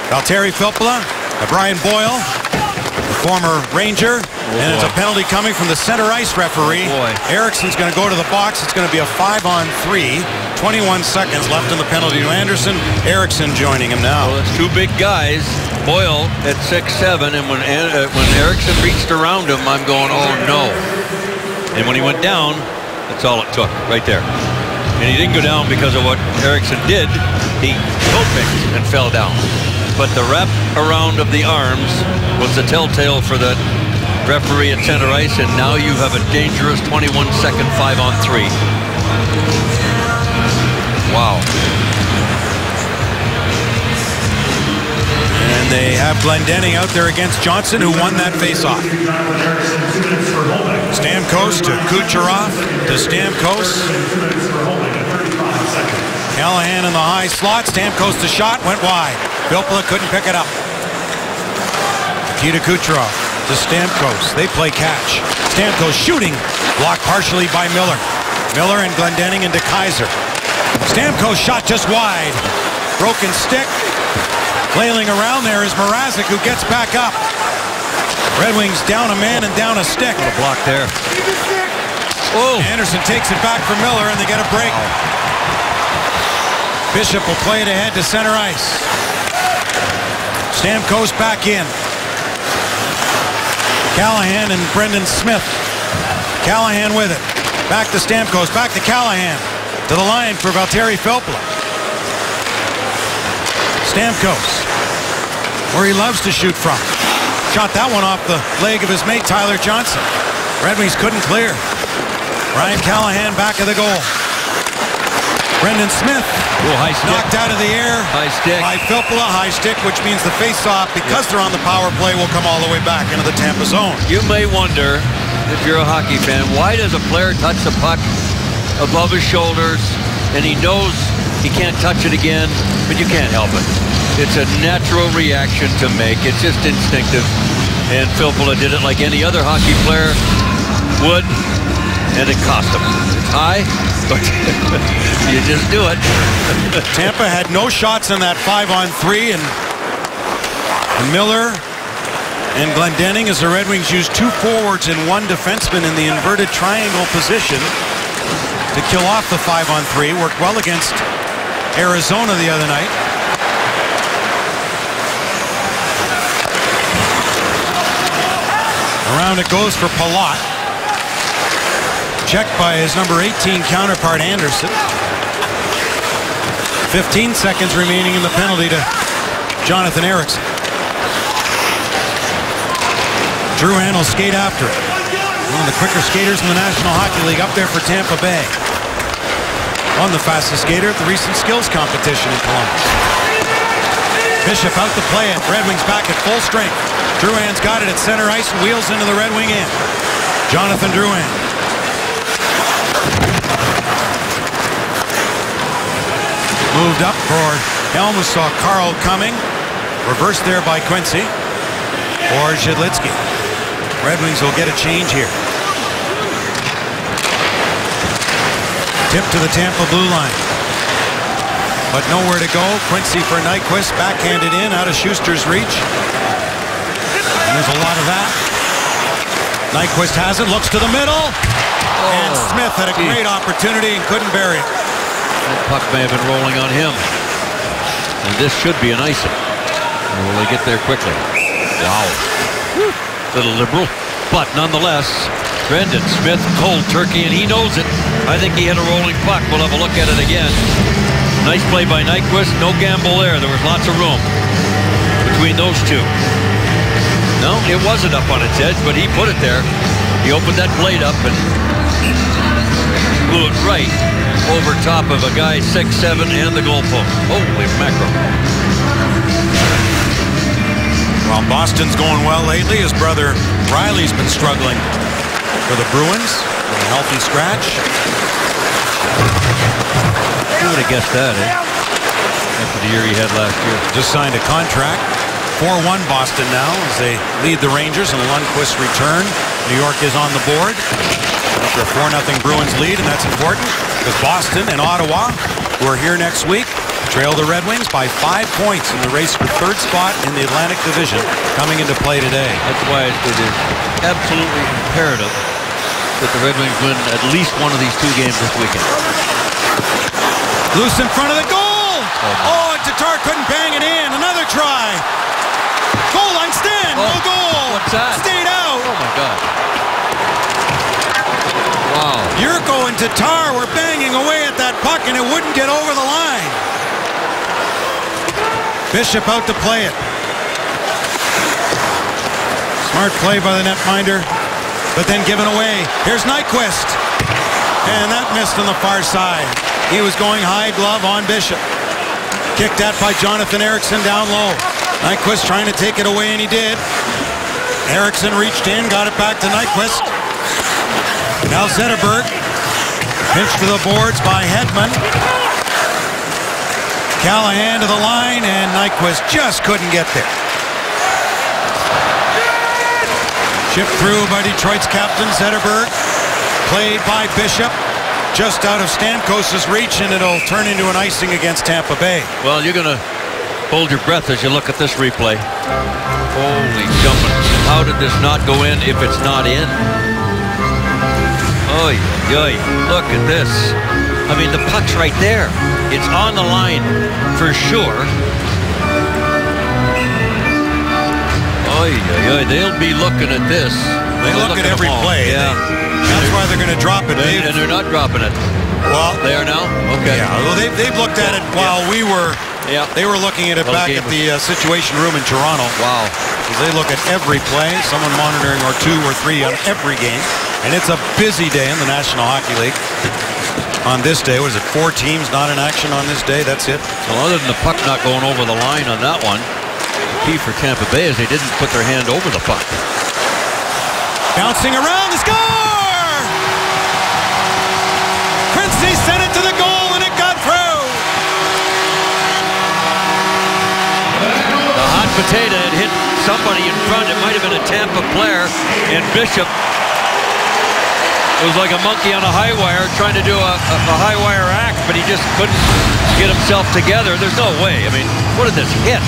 Valtteri Filppula, Brian Boyle, the former Ranger. And it's a penalty coming from the center ice referee. Eriksson's going to go to the box. It's going to be a 5-on-3. 21 seconds left in the penalty to Anderson. Eriksson joining him now. Well, it's 2 big guys. Boyle at 6'7", and when Eriksson reached around him, I'm going, oh no. And when he went down, that's all it took, right there. And he didn't go down because of what Eriksson did. He toe-picked and fell down. But the wrap around of the arms was the telltale for the referee at center ice, and now you have a dangerous 21-second 5-on-3. Wow. And they have Glendening out there against Johnson, who won that faceoff. Stamkos to Kucherov to Stamkos. Callahan in the high slot. Stamkos the shot went wide. Filppula couldn't pick it up. Nikita Kucherov to Stamkos. They play catch. Stamkos shooting. Blocked partially by Miller. Miller and Glendening into Kaiser. Stamkos shot just wide. Broken stick. Flailing around there is Mrazek, who gets back up. Red Wings down a man and down a stick. What a block there. Oh. Anderson takes it back for Miller, and they get a break. Bishop will play it ahead to center ice. Stamkos back in. Callahan and Brendan Smith. Callahan with it. Back to Stamkos. Back to Callahan. To the line for Valtteri Filppula. Stamkos, where he loves to shoot from. Shot that one off the leg of his mate, Tyler Johnson. Red Wings couldn't clear. Ryan Callahan back of the goal. Brendan Smith high stick. Knocked out of the air. High stick. By Filppula. High stick, which means the face-off, because they're on the power play, will come all the way back into the Tampa zone. You may wonder, if you're a hockey fan, why does a player touch the puck above his shoulders and he knows he can't touch it again, but you can't help it. It's a natural reaction to make. It's just instinctive. And Filppula did it like any other hockey player would, and it cost him. It's high, but you just do it. Tampa had no shots in that 5-on-3, and Miller and Glendening, as the Red Wings used 2 forwards and 1 defenseman in the inverted triangle position to kill off the 5-on-3. Worked well against Arizona the other night. Around it goes for Palat. Checked by his number 18 counterpart Anderson. 15 seconds remaining in the penalty to Jonathan Ericsson. Drouin will skate after it. One of the quicker skaters in the National Hockey League up there for Tampa Bay. On the fastest skater at the recent skills competition in Columbus. Bishop out to play it. Red Wings back at full strength. Drouin's got it at center ice and wheels into the Red Wing end. Jonathan Drouin. Moved up for Helm, saw Carl coming. Reversed there by Quincy. Or Zhidlitsky. Red Wings will get a change here. Tip to the Tampa blue line. But nowhere to go. Quincy for Nyquist. Backhanded in out of Schuster's reach. And there's a lot of that. Nyquist has it. Looks to the middle. And Smith had a great opportunity and couldn't bury it. That puck may have been rolling on him. And this should be an icing. Or will they get there quickly? Wow. Little liberal. But nonetheless, Brendan Smith, cold turkey, and he knows it. I think he had a rolling puck. We'll have a look at it again. Nice play by Nyquist. No gamble there. There was lots of room between those two. No, it wasn't up on its edge, but he put it there. He opened that blade up and blew it right over top of a guy 6'7" and the goalpost. Holy mackerel. Well, Boston's going well lately. His brother Riley's been struggling for the Bruins. A healthy scratch. Who would have guessed that, eh? After the year he had last year. Just signed a contract. 4-1 Boston now as they lead the Rangers in a Lundqvist return. New York is on the board. After a 4-0 Bruins lead, and that's important because Boston and Ottawa, who are here next week, trail the Red Wings by 5 points in the race for third spot in the Atlantic Division coming into play today. That's why it is absolutely imperative that the Red Wings win at least one of these 2 games this weekend. Loose in front of the goal! Oh, and Tatar couldn't bang it in. Another try. Goal line stand. No goal. What's that? Stayed out. Oh, my God. Wow. Yurko and Tatar were banging away at that puck, and it wouldn't get over the line. Bishop out to play it. Smart play by the netminder, but then given away. Here's Nyquist. And that missed on the far side. He was going high glove on Bishop. Kicked at by Jonathan Ericsson down low. Nyquist trying to take it away, and he did. Ericsson reached in, got it back to Nyquist. Now Zetterberg. Pitched to the boards by Hedman. Callahan to the line, and Nyquist just couldn't get there. Chipped through by Detroit's captain, Zetterberg. Played by Bishop. Just out of Stamkos' reach, and it'll turn into an icing against Tampa Bay. Well, you're going to hold your breath as you look at this replay. Holy jumping. How did this not go in if it's not in? Oy, oy, look at this. I mean, the puck's right there. It's on the line for sure. Oy, oy, oy, they'll be looking at this. They look at every play. Yeah. That's why they're going to drop it. And they're not dropping it. Well, they are now? Okay. Yeah, well, they've looked at it while we were. Yeah. They were looking at it back at the Situation Room in Toronto. Wow. Because they look at every play, someone monitoring or 2 or 3 on every game. And it's a busy day in the National Hockey League. on this day. What is it, 4 teams not in action on this day? That's it. Well, other than the puck not going over the line on that one, the key for Tampa Bay is they didn't put their hand over the puck. Bouncing around, the score! Quincy sent it to the goal and it got through. The hot potato had hit somebody in front. It might have been a Tampa player, and Bishop was like a monkey on a high wire trying to do a high wire act, but he just couldn't get himself together. There's no way. I mean, what did this hit?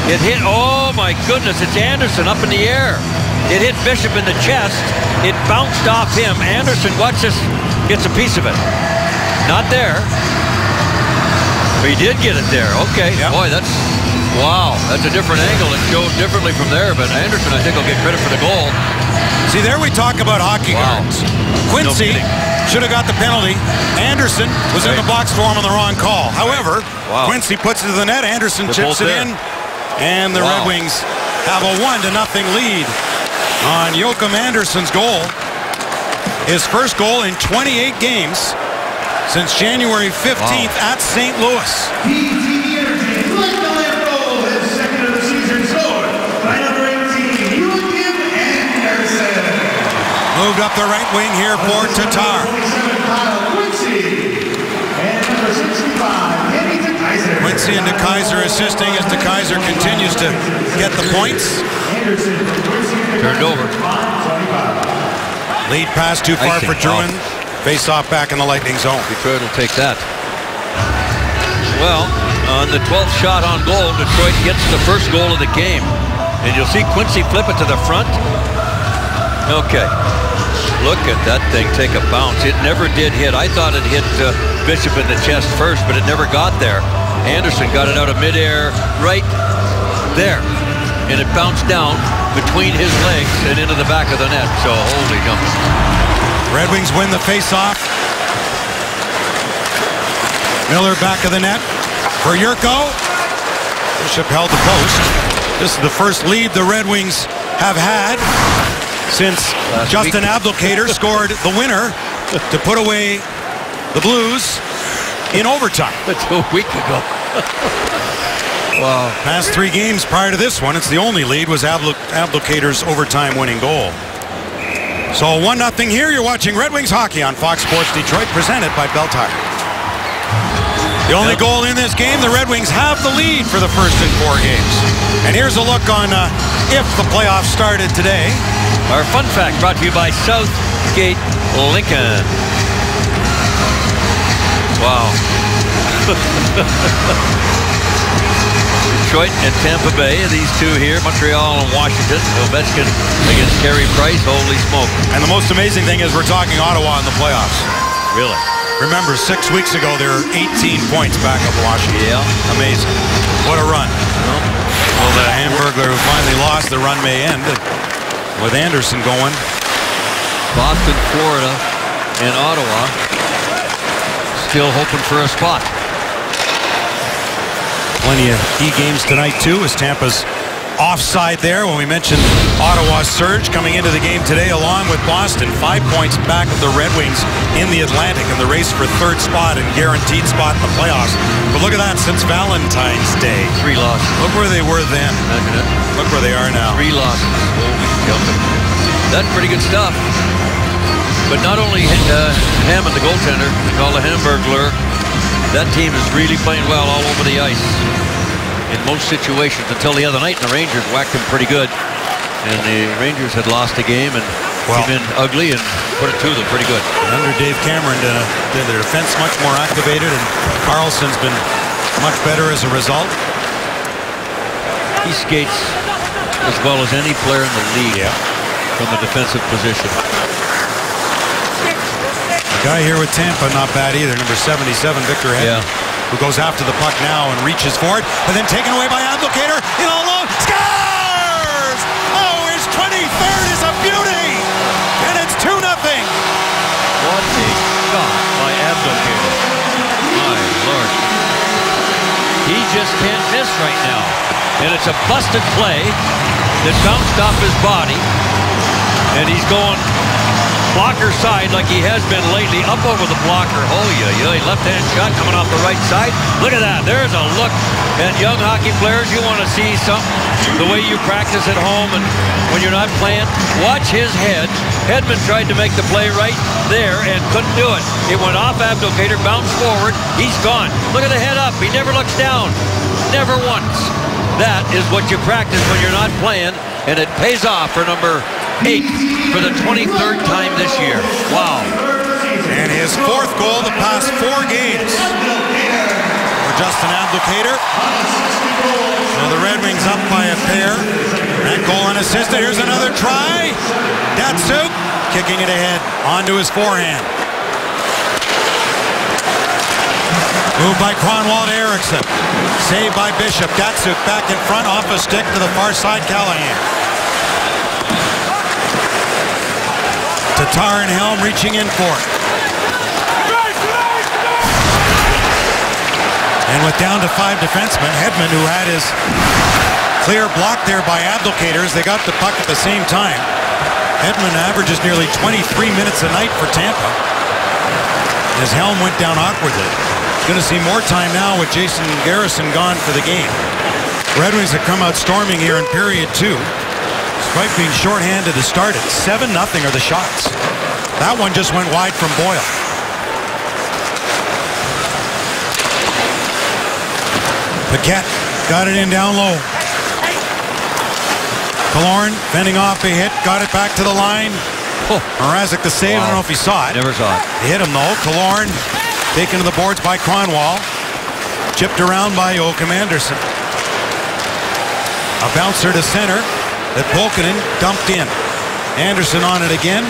It hit, oh my goodness, it's Anderson up in the air. It hit Bishop in the chest. It bounced off him. Anderson, watch this, gets a piece of it. Not there. But he did get it there. Okay, yep. Boy, that's, wow, that's a different angle. It showed differently from there, but Anderson, I think, will get credit for the goal. See, there we talk about hockey guards. Quincy should have got the penalty. Anderson was in the box for him on the wrong call. However, Quincy puts it to the net. Anderson chips it in. And the Red Wings have a 1-0 lead on Joachim Anderson's goal. His first goal in 28 games since January 15th at St. Louis. Moved up the right wing here for Tatar. Quincy and DeKaiser assisting as DeKaiser continues to get the points. Turned over. Lead pass too far for Drouin. Face off back in the Lightning zone. Detroit will take that. Well, on the 12th shot on goal, Detroit gets the first goal of the game. And you'll see Quincy flip it to the front. Okay. Look at that thing take a bounce. It never did hit. I thought it hit Bishop in the chest first, but it never got there. Anderson got it out of midair right there. And it bounced down between his legs and into the back of the net. So, holy jumpers. Red Wings win the face-off. Miller back of the net for Yurko. Bishop held the post. This is the first lead the Red Wings have had since Justin Abdelkader scored the winner to put away the Blues in overtime. That's a week ago. Wow. Past 3 games prior to this one, it's the only lead was Abdelkader's overtime winning goal. So 1-0 here. You're watching Red Wings hockey on Fox Sports Detroit, presented by Bell Tire. The only goal in this game, the Red Wings have the lead for the first in 4 games. And here's a look on if the playoffs started today. Our fun fact brought to you by Southgate Lincoln. Wow. Detroit and Tampa Bay, these two here, Montreal and Washington. Ovechkin against Carey Price, holy smoke. And the most amazing thing is we're talking Ottawa in the playoffs. Really? Remember, 6 weeks ago, they were 18 points back of Washington. Yeah. Amazing. What a run. Well, the Hamburglar who finally lost, the run may end with Anderson going. Boston, Florida, and Ottawa still hoping for a spot. Plenty of key games tonight, too, as Tampa's offside there when we mentioned Ottawa's surge coming into the game today along with Boston. 5 points back of the Red Wings in the Atlantic in the race for 3rd spot and guaranteed spot in the playoffs. But look at that, since Valentine's Day. 3 losses. Look where they were then. Look where they are now. 3 losses. That's pretty good stuff. But not only Hammond, the goaltender, called the Hamburglar, that team is really playing well all over the ice in most situations until the other night, and the Rangers whacked them pretty good. And the Rangers had lost a game and came in ugly and put it to them pretty good. Under Dave Cameron, their defense much more activated, and Carlson's been much better as a result. He skates as well as any player in the league from the defensive position. Guy here with Tampa, not bad either. Number 77, Victor Hedman, who goes after the puck now and reaches for it, but then taken away by Abdelkader in all alone. Scores! Oh, his 23rd is a beauty! And it's 2-0. What a shot by Abdelkader. My Lord. He just can't miss right now. And it's a busted play that bounced off his body. And he's going blocker side like he has been lately, up over the blocker. Oh, yeah, left-hand shot coming off the right side. Look at that. There's a look. And young hockey players, you want to see something the way you practice at home and when you're not playing. Watch his head. Hedman tried to make the play right there and couldn't do it. It went off Abdelkader, bounced forward. He's gone. Look at the head up. He never looks down. Never once. That is what you practice when you're not playing, and it pays off for number 8 for the 23rd time this year. Wow. And his 4th goal the past 4 games for Justin Abdelkader. So the Red Wings up by a pair. That goal unassisted. Here's another try. Datsuk kicking it ahead onto his forehand. Moved by Kronwall to Eriksson. Saved by Bishop. Datsuk back in front, off a stick to the far side, Callahan. Tatar and Helm reaching in for it. And with down to 5 defensemen, Hedman, who had his clear block there by Abdelkader as they got the puck at the same time. Hedman averages nearly 23 minutes a night for Tampa as Helm went down awkwardly. Going to see more time now with Jason Garrison gone for the game. Red Wings have come out storming here in period 2. Despite being shorthanded to start it, 7-0 are the shots. That one just went wide from Boyle. Paquette got it in down low. Killorn fending off a hit, got it back to the line. Mrazek the save. Wow. I don't know if he saw it. Never saw it. He hit him though. Killorn taken to the boards by Kronwall. Chipped around by Joachim Andersson. A bouncer to center that Pulkkinen dumped in. Andersson on it again.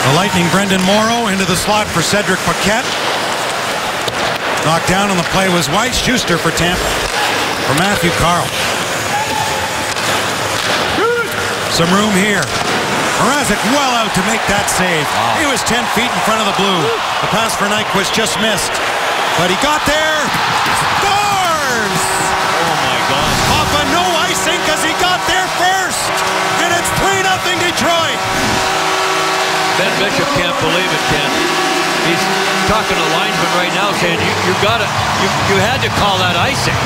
The Lightning Brendan Morrow into the slot for Cedric Paquette. Knocked down on the play was White. Schuster for Tampa. For Matthew Carl. Some room here. Mrazek well out to make that save. Wow. He was 10 feet in front of the blue. The pass for Nyquist just missed. But he got there. Scores! Oh my God. Off a no icing because he got there first. And it's 3-0 Detroit. Ben Bishop can't believe it, Ken. He's talking to the linesman right now saying you had to call that icing.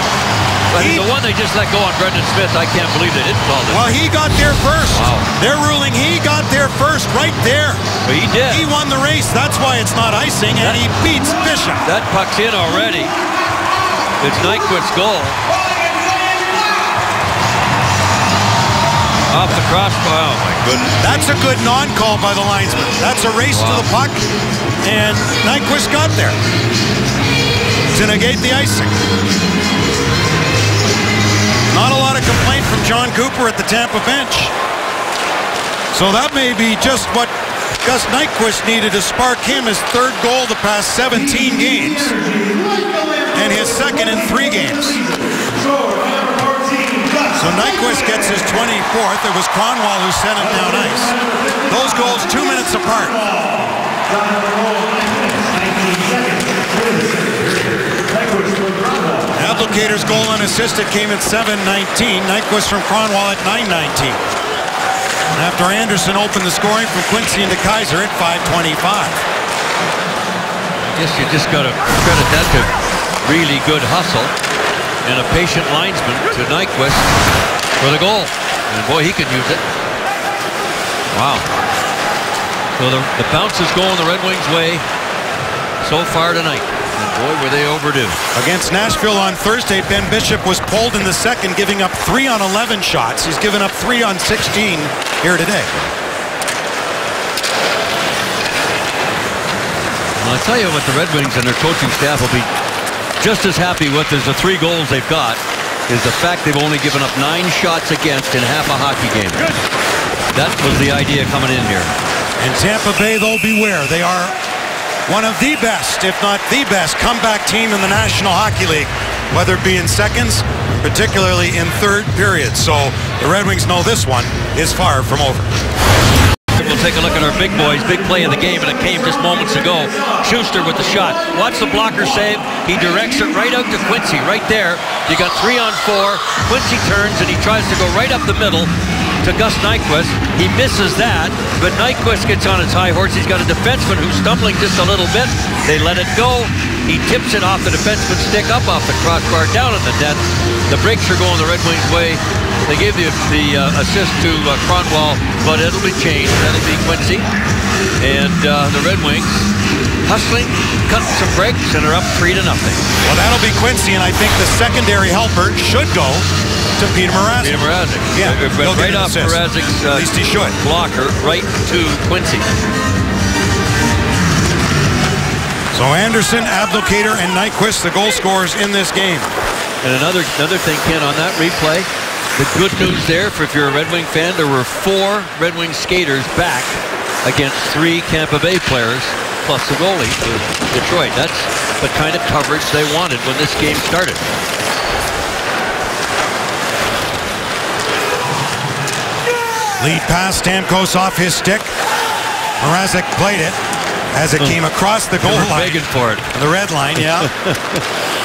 But the one they just let go on Brendan Smith, I can't believe they didn't call it. Well, he got there first. Wow. They're ruling he got there first right there. But he did. He won the race. That's why it's not icing, and he beats Bishop. That puck's in already. It's Nyquist's goal. Off the crossbar. Oh, my goodness. That's a good non-call by the linesman. That's a race to the puck, and Nyquist got there to negate the icing. Not a lot of complaint from John Cooper at the Tampa bench. So that may be just what Gus Nyquist needed to spark him his 3rd goal the past 17 games and his 2nd in 3 games. So Nyquist gets his 24th. It was Kronwall who sent him down ice. Those goals 2 minutes apart. Abdelkader's goal unassisted came at 7:19. Nyquist from Kronwall at 9:19. After Andersson opened the scoring from Quincy into Kaiser at 5:25. I guess you just got to credit that to really good hustle and a patient linesman to Nyquist for the goal. And boy, he could use it. Wow. So the bounce is going the Red Wings' way so far tonight. And boy, were they overdue. Against Nashville on Thursday, Ben Bishop was pulled in the 2nd, giving up 3 on 11 shots. He's given up 3 on 16 here today. Well, I'll tell you what the Red Wings and their coaching staff will be just as happy with as the 3 goals they've got is the fact they've only given up 9 shots against in half a hockey game. Good. That was the idea coming in here. And Tampa Bay, though, beware. They are one of the best, if not the best, comeback team in the National Hockey League, whether it be in seconds, particularly in 3rd periods. So the Red Wings know this one is far from over. We'll take a look at our big boys. Big play in the game, and it came just moments ago. Schuster with the shot. Watch the blocker save. He directs it right out to Quincy, right there. You got 3 on 4. Quincy turns, and he tries to go right up the middle. to Gus Nyquist. He misses that, but Nyquist gets on his high horse. He's got a defenseman who's stumbling just a little bit. They let it go. He tips it off the defenseman's stick, up off the crossbar, down in the net. The breaks are going the Red Wings' way. They gave the assist to Cronwall, but it'll be changed. That'll be Quincy. And the Red Wings hustling, cutting some breaks, and are up 3-0. Well, that'll be Quincy, and I think the secondary helper should go to Peter Mrazek. Peter Mrazek. Yeah, right off Mrazek's at least he should. Blocker, right to Quincy. So Anderson, Abdelkader, and Nyquist, the goal scorers in this game. And another thing, Ken, on that replay, the good news there, for if you're a Red Wing fan, there were 4 Red Wing skaters back against 3 Tampa Bay players, plus the goalie for Detroit. That's the kind of coverage they wanted when this game started. Lead pass, Stamkos off his stick. Mrazek played it as it came across the goal line. Begging for it. The red line, yeah.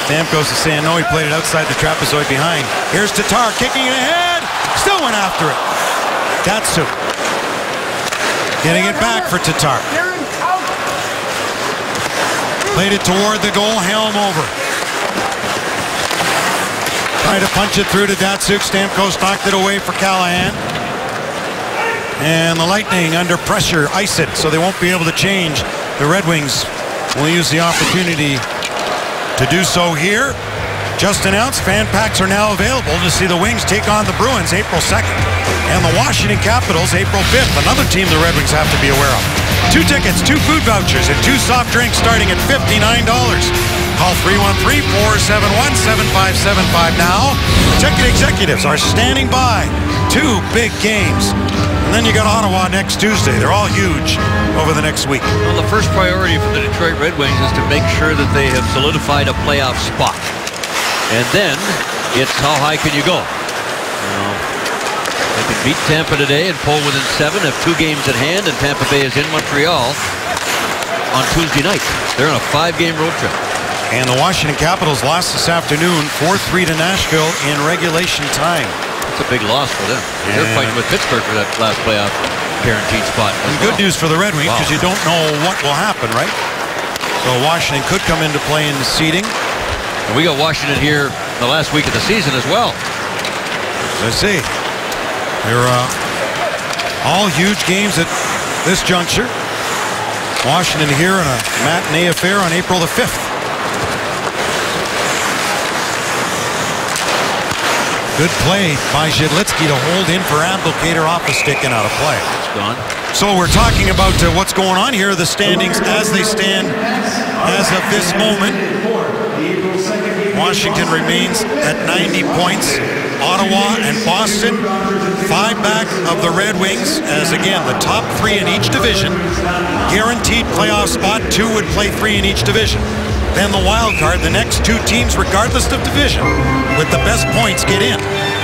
Stamkos is saying no, he played it outside the trapezoid behind. Here's Tatar kicking it ahead. Still went after it. Datsuk getting it back for Tatar. Played it toward the goal, Helm over. Tried to punch it through to Datsuk. Stamkos knocked it away for Callahan. And the Lightning, under pressure, ice it, so they won't be able to change. The Red Wings will use the opportunity to do so here. Just announced, fan packs are now available to see the Wings take on the Bruins April 2nd. And the Washington Capitals April 5th, another team the Red Wings have to be aware of. 2 tickets, 2 food vouchers, and 2 soft drinks starting at $59. Call 313-471-7575 now. Ticket executives are standing by. 2 big games. And then you got Ottawa next Tuesday. They're all huge over the next week. Well, the first priority for the Detroit Red Wings is to make sure that they have solidified a playoff spot. And then it's how high can you go? They can beat Tampa today and pull within 7, have 2 games at hand, and Tampa Bay is in Montreal on Tuesday night. They're on a 5-game road trip. And the Washington Capitals lost this afternoon 4-3 to Nashville in regulation time. It's a big loss for them. Yeah. They're fighting with Pittsburgh for that last playoff guaranteed spot. And good news for the Red Wings, because you don't know what will happen, right? So Washington could come into play in the seeding. And we got Washington here the last week of the season as well. As I say, they're all huge games at this juncture. Washington here in a matinee affair on April the 5th. Good play by Zhidlitsky to hold in for Abdelkader off the stick and out of play. It's gone. So we're talking about what's going on here, the standings as they stand as of this moment. Washington remains at 90 points. Ottawa and Boston 5 back of the Red Wings, as again the top 3 in each division. Guaranteed playoff spot, 2 would play 3 in each division. Then the wild card, the next 2 teams regardless of division with the best points get in.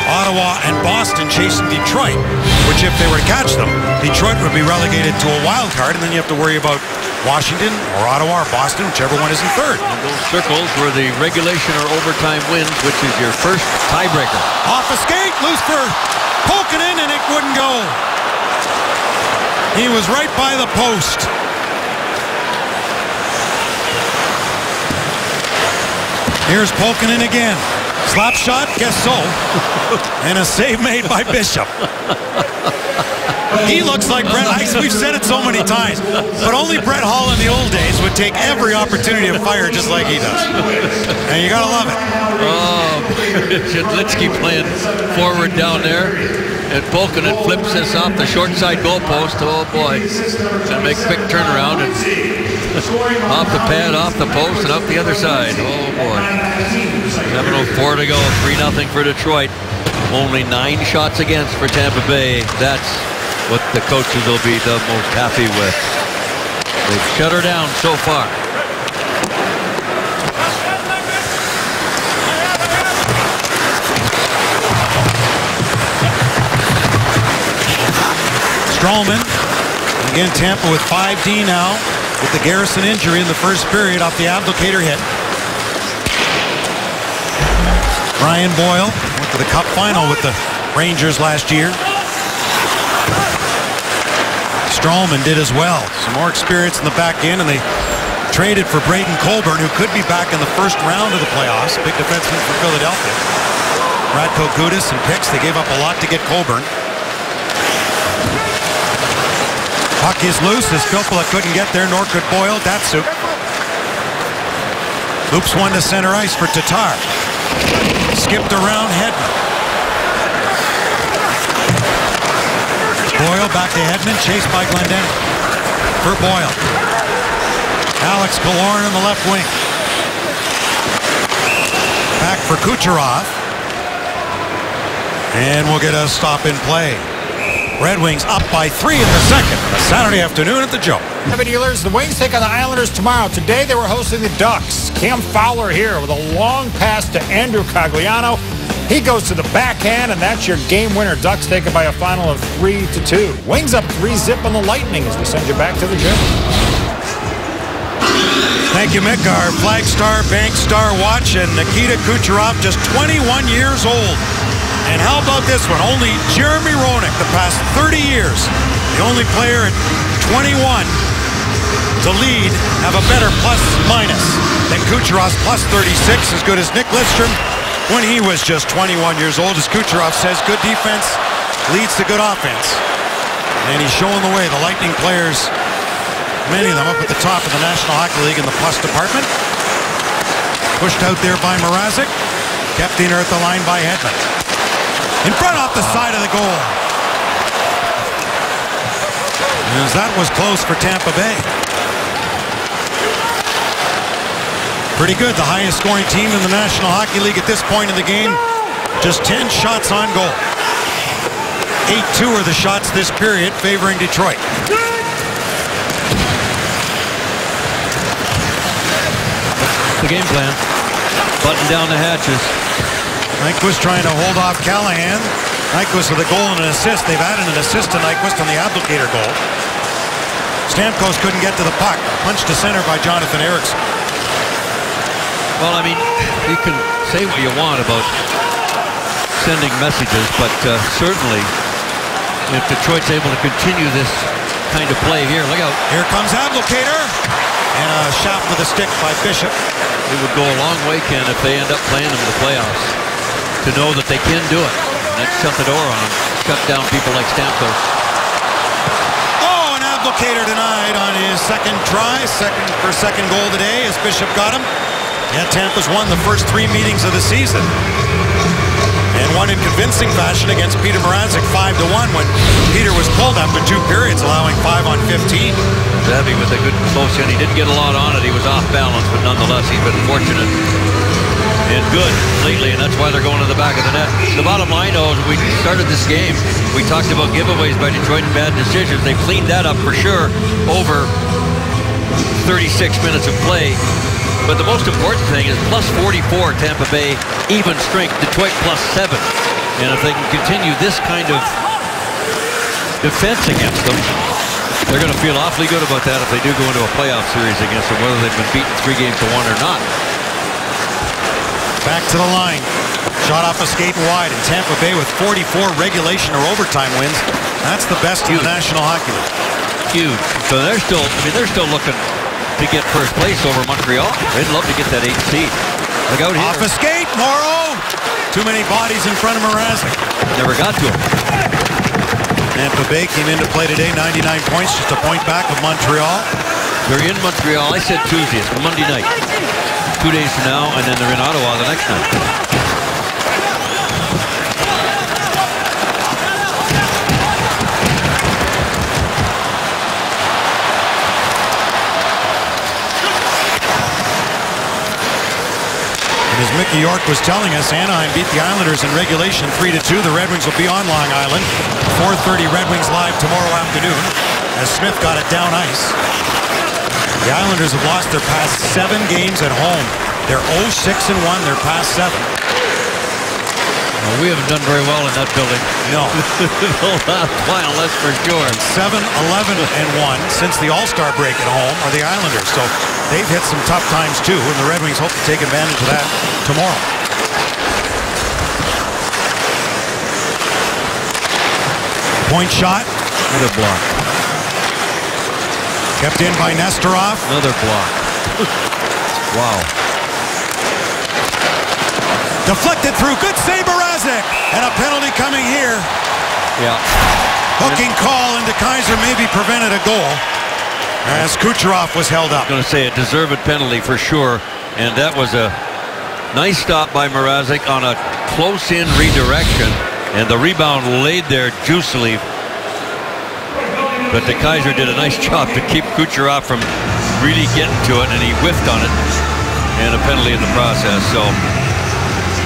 Ottawa and Boston chasing Detroit, which if they were to catch them, Detroit would be relegated to a wild card, and then you have to worry about Washington or Ottawa or Boston, whichever one is in 3rd. And those circles were the regulation or overtime wins, which is your first tiebreaker. Off a skate, loose for Pulkkinen, and it wouldn't go. He was right by the post. Here's Pulkkinen again. Slap shot, guess so. And a save made by Bishop. He looks like Brett. We've said it so many times, but only Brett Hall in the old days would take every opportunity to fire just like he does. And you gotta love it. Oh, Zhidlitsky playing forward down there. And Pulkkinen flips this off the short side goalpost. Oh boy. Gonna make a quick turnaround and off the pad, off the post, and up the other side. Oh boy. 7:04 to go. 3-0 for Detroit. Only 9 shots against for Tampa Bay. That's what the coaches will be the most happy with. They've shut her down so far. Stralman. Again, Tampa with 5D now with the Garrison injury in the first period off the Abdelkader hit. Brian Boyle went to the Cup final with the Rangers last year. Stralman did as well. Some more experience in the back end, and they traded for Braden Colburn, who could be back in the first round of the playoffs. Big defenseman for Philadelphia. Radko Gudas and picks. They gave up a lot to get Colburn. Puck is loose as Filppula couldn't get there, nor could Boyle. Datsuk loops one to center ice for Tatar. Skipped around Hedman. Boyle back to Hedman, chased by Glendening. For Boyle. Alex Killorn on the left wing. Back for Kucherov. And we'll get a stop in play. Red Wings up by 3 in the second. Saturday afternoon at the Joe. Heavy Dealers, the Wings take on the Islanders tomorrow. Today they were hosting the Ducks. Cam Fowler here with a long pass to Andrew Cogliano. He goes to the backhand, and that's your game winner. Ducks take it by a final of 3-2. Wings up 3-0 on the Lightning as we send you back to the gym. Thank you, Mick. Our flag star, bank star watch, and Nikita Kucherov, just 21 years old. And how about this one? Only Jeremy Roenick, the past 30 years, the only player at 21 to lead, have a better plus-minus than Kucherov's plus 36, as good as Nick Lidstrom when he was just 21 years old. As Kucherov says, good defense leads to good offense. And he's showing the way. The Lightning players, many of them up at the top of the National Hockey League in the plus department. Pushed out there by Mrazek. Kept in at the line by Hedman. In front off the side of the goal. As that was close for Tampa Bay. Pretty good. The highest scoring team in the National Hockey League at this point in the game. Just 10 shots on goal. 8-2 are the shots this period favoring Detroit. The game plan. Button down the hatches. Nyquist trying to hold off Callahan. Nyquist with a goal and an assist. They've added an assist to Nyquist on the Abdelkader goal. Stamkos couldn't get to the puck. Punched to center by Jonathan Ericsson. Well, I mean, you can say what you want about sending messages, but certainly if Detroit's able to continue this kind of play here, look out. Here comes Abdelkader. And a shot with a stick by Bishop. It would go a long way, Ken, if they end up playing them in the playoffs, to know that they can do it. And that's shut the door on them. Shut down people like Stamkos. Oh, and Abdelkader denied on his second try. Second goal today as Bishop got him. Yeah, Tampa's won the first 3 meetings of the season. And won in convincing fashion against Peter Mrazek 5-1 when Peter was pulled after 2 periods, allowing 5 on 15. Zabby with a good close in. He didn't get a lot on it. He was off balance, but nonetheless, he's been fortunate and good lately, and that's why they're going to the back of the net. The bottom line, though, is we started this game, we talked about giveaways by Detroit and bad decisions. They've cleaned that up for sure over 36 minutes of play. But the most important thing is plus 44 Tampa Bay, even strength, Detroit plus 7. And if they can continue this kind of defense against them, they're going to feel awfully good about that if they do go into a playoff series against them, whether they've been beaten 3-1 or not. Back to the line. Shot off a skate wide, and Tampa Bay with 44 regulation or overtime wins. That's the best in the National Hockey League. Huge. So they're still looking to get first place over Montreal. They'd love to get that 8th seed. Look out here. Off a skate, Morrow. Too many bodies in front of Mrazek. Never got to him. Tampa Bay came into play today, 99 points, just a point back of Montreal. They're in Montreal. I said Tuesday. It's Monday night. 2 days from now, and then they're in Ottawa the next night. As Mickey York was telling us, Anaheim beat the Islanders in regulation 3-2. The Red Wings will be on Long Island. 4:30 Red Wings live tomorrow afternoon as Smith got it down ice. The Islanders have lost their past 7 games at home. They're 0-6-1, their past 7. Well, we haven't done very well in that building. No. The last while, that's for sure. 7-11-1 since the All-Star break at home are the Islanders. So they've hit some tough times too, and the Red Wings hope to take advantage of that tomorrow. Point shot. Good block. Kept in by Nesterov. Another block. Wow. Deflected through. Good save, Mrazek. And a penalty coming here. Yeah. Hooking call, and DeKeyser maybe prevented a goal as Kucherov was held up. I'm going to say a deserved penalty for sure. And that was a nice stop by Mrazek on a close-in redirection. And the rebound laid there juicily. But DeKeyser did a nice job to keep Kucherov from really getting to it, and he whiffed on it. And a penalty in the process. So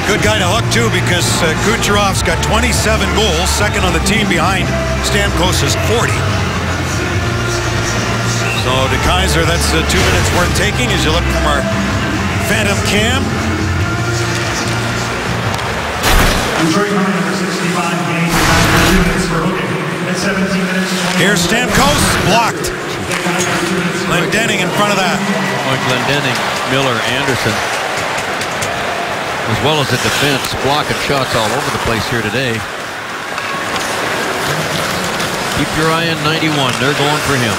good guy to hook, too, because Kucherov's got 27 goals, second on the team behind Stamkos' 40. So DeKeyser, that's 2 minutes worth taking as you look from our Phantom Cam. Here's Stamkos, blocked. Glendening in front of that. Glendening, Miller, Anderson, as well as the defense, blocking shots all over the place here today. Keep your eye on 91. They're going for him.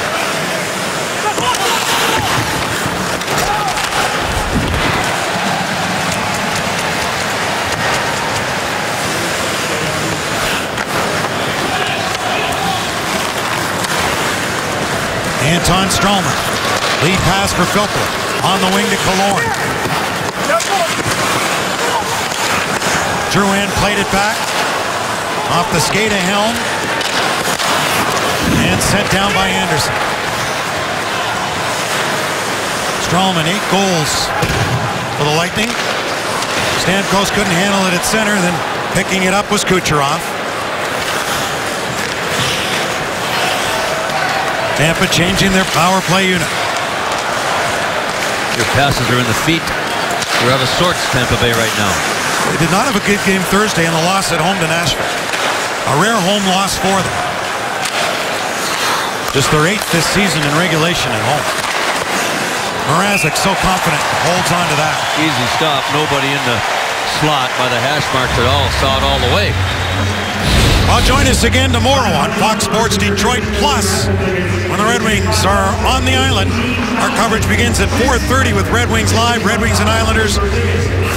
Anton Stralman. Lead pass for Filppula. On the wing to Killorn. Drouin played it back. Off the skate of Helm. And sent down by Anderson. Stralman, 8 goals for the Lightning. Stamkos couldn't handle it at center. Then picking it up was Kucherov. Tampa changing their power play unit. Your passes are in the feet. We're out of sorts, Tampa Bay, right now. They did not have a good game Thursday in the loss at home to Nashville. A rare home loss for them. Just their 8th this season in regulation at home. Mrazek so confident, holds on to that. Easy stop. Nobody in the slot by the hash marks at all. Saw it all the way. Well, join us again tomorrow on Fox Sports Detroit Plus when the Red Wings are on the island. Our coverage begins at 4:30 with Red Wings Live, Red Wings and Islanders.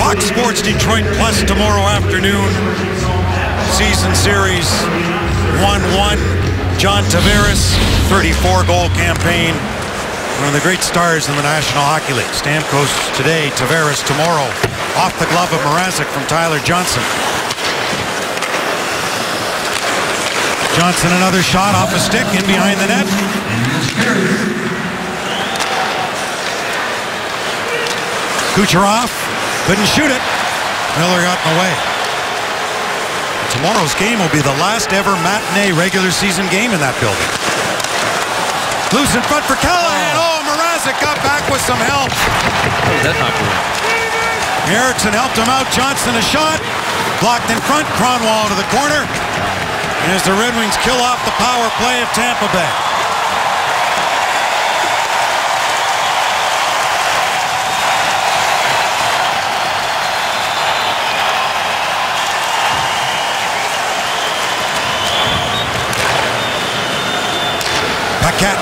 Fox Sports Detroit Plus tomorrow afternoon. Season series 1-1. John Tavares, 34-goal campaign. One of the great stars in the National Hockey League. Stamkos today, Tavares tomorrow. Off the glove of Mrazek from Tyler Johnson. Johnson, another shot off a stick in behind the net. Kucherov couldn't shoot it. Miller got in the way. Tomorrow's game will be the last ever matinee regular season game in that building. Loose in front for Callahan. Oh, Mrazek got back with some help. That's not good. Eriksson helped him out. Johnson a shot. Blocked in front. Kronwall to the corner. And as the Red Wings kill off the power play of Tampa Bay. Paquette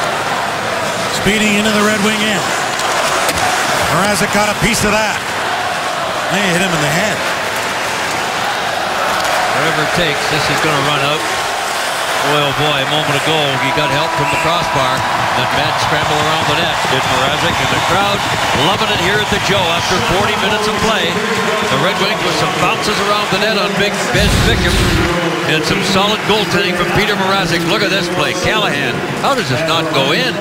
speeding into the Red Wing end. Mrazek got a piece of that. They hit him in the head. Whatever it takes, this is going to run out. Boy, oh boy, a moment ago, he got help from the crossbar. That mad scramble around the net. Did Mrazek, and the crowd loving it here at the Joe after 40 minutes of play. The Red Wings with some bounces around the net on Big Ben Bickham and some solid goaltending from Peter Mrazek. Look at this play. Callahan, how does this not go in?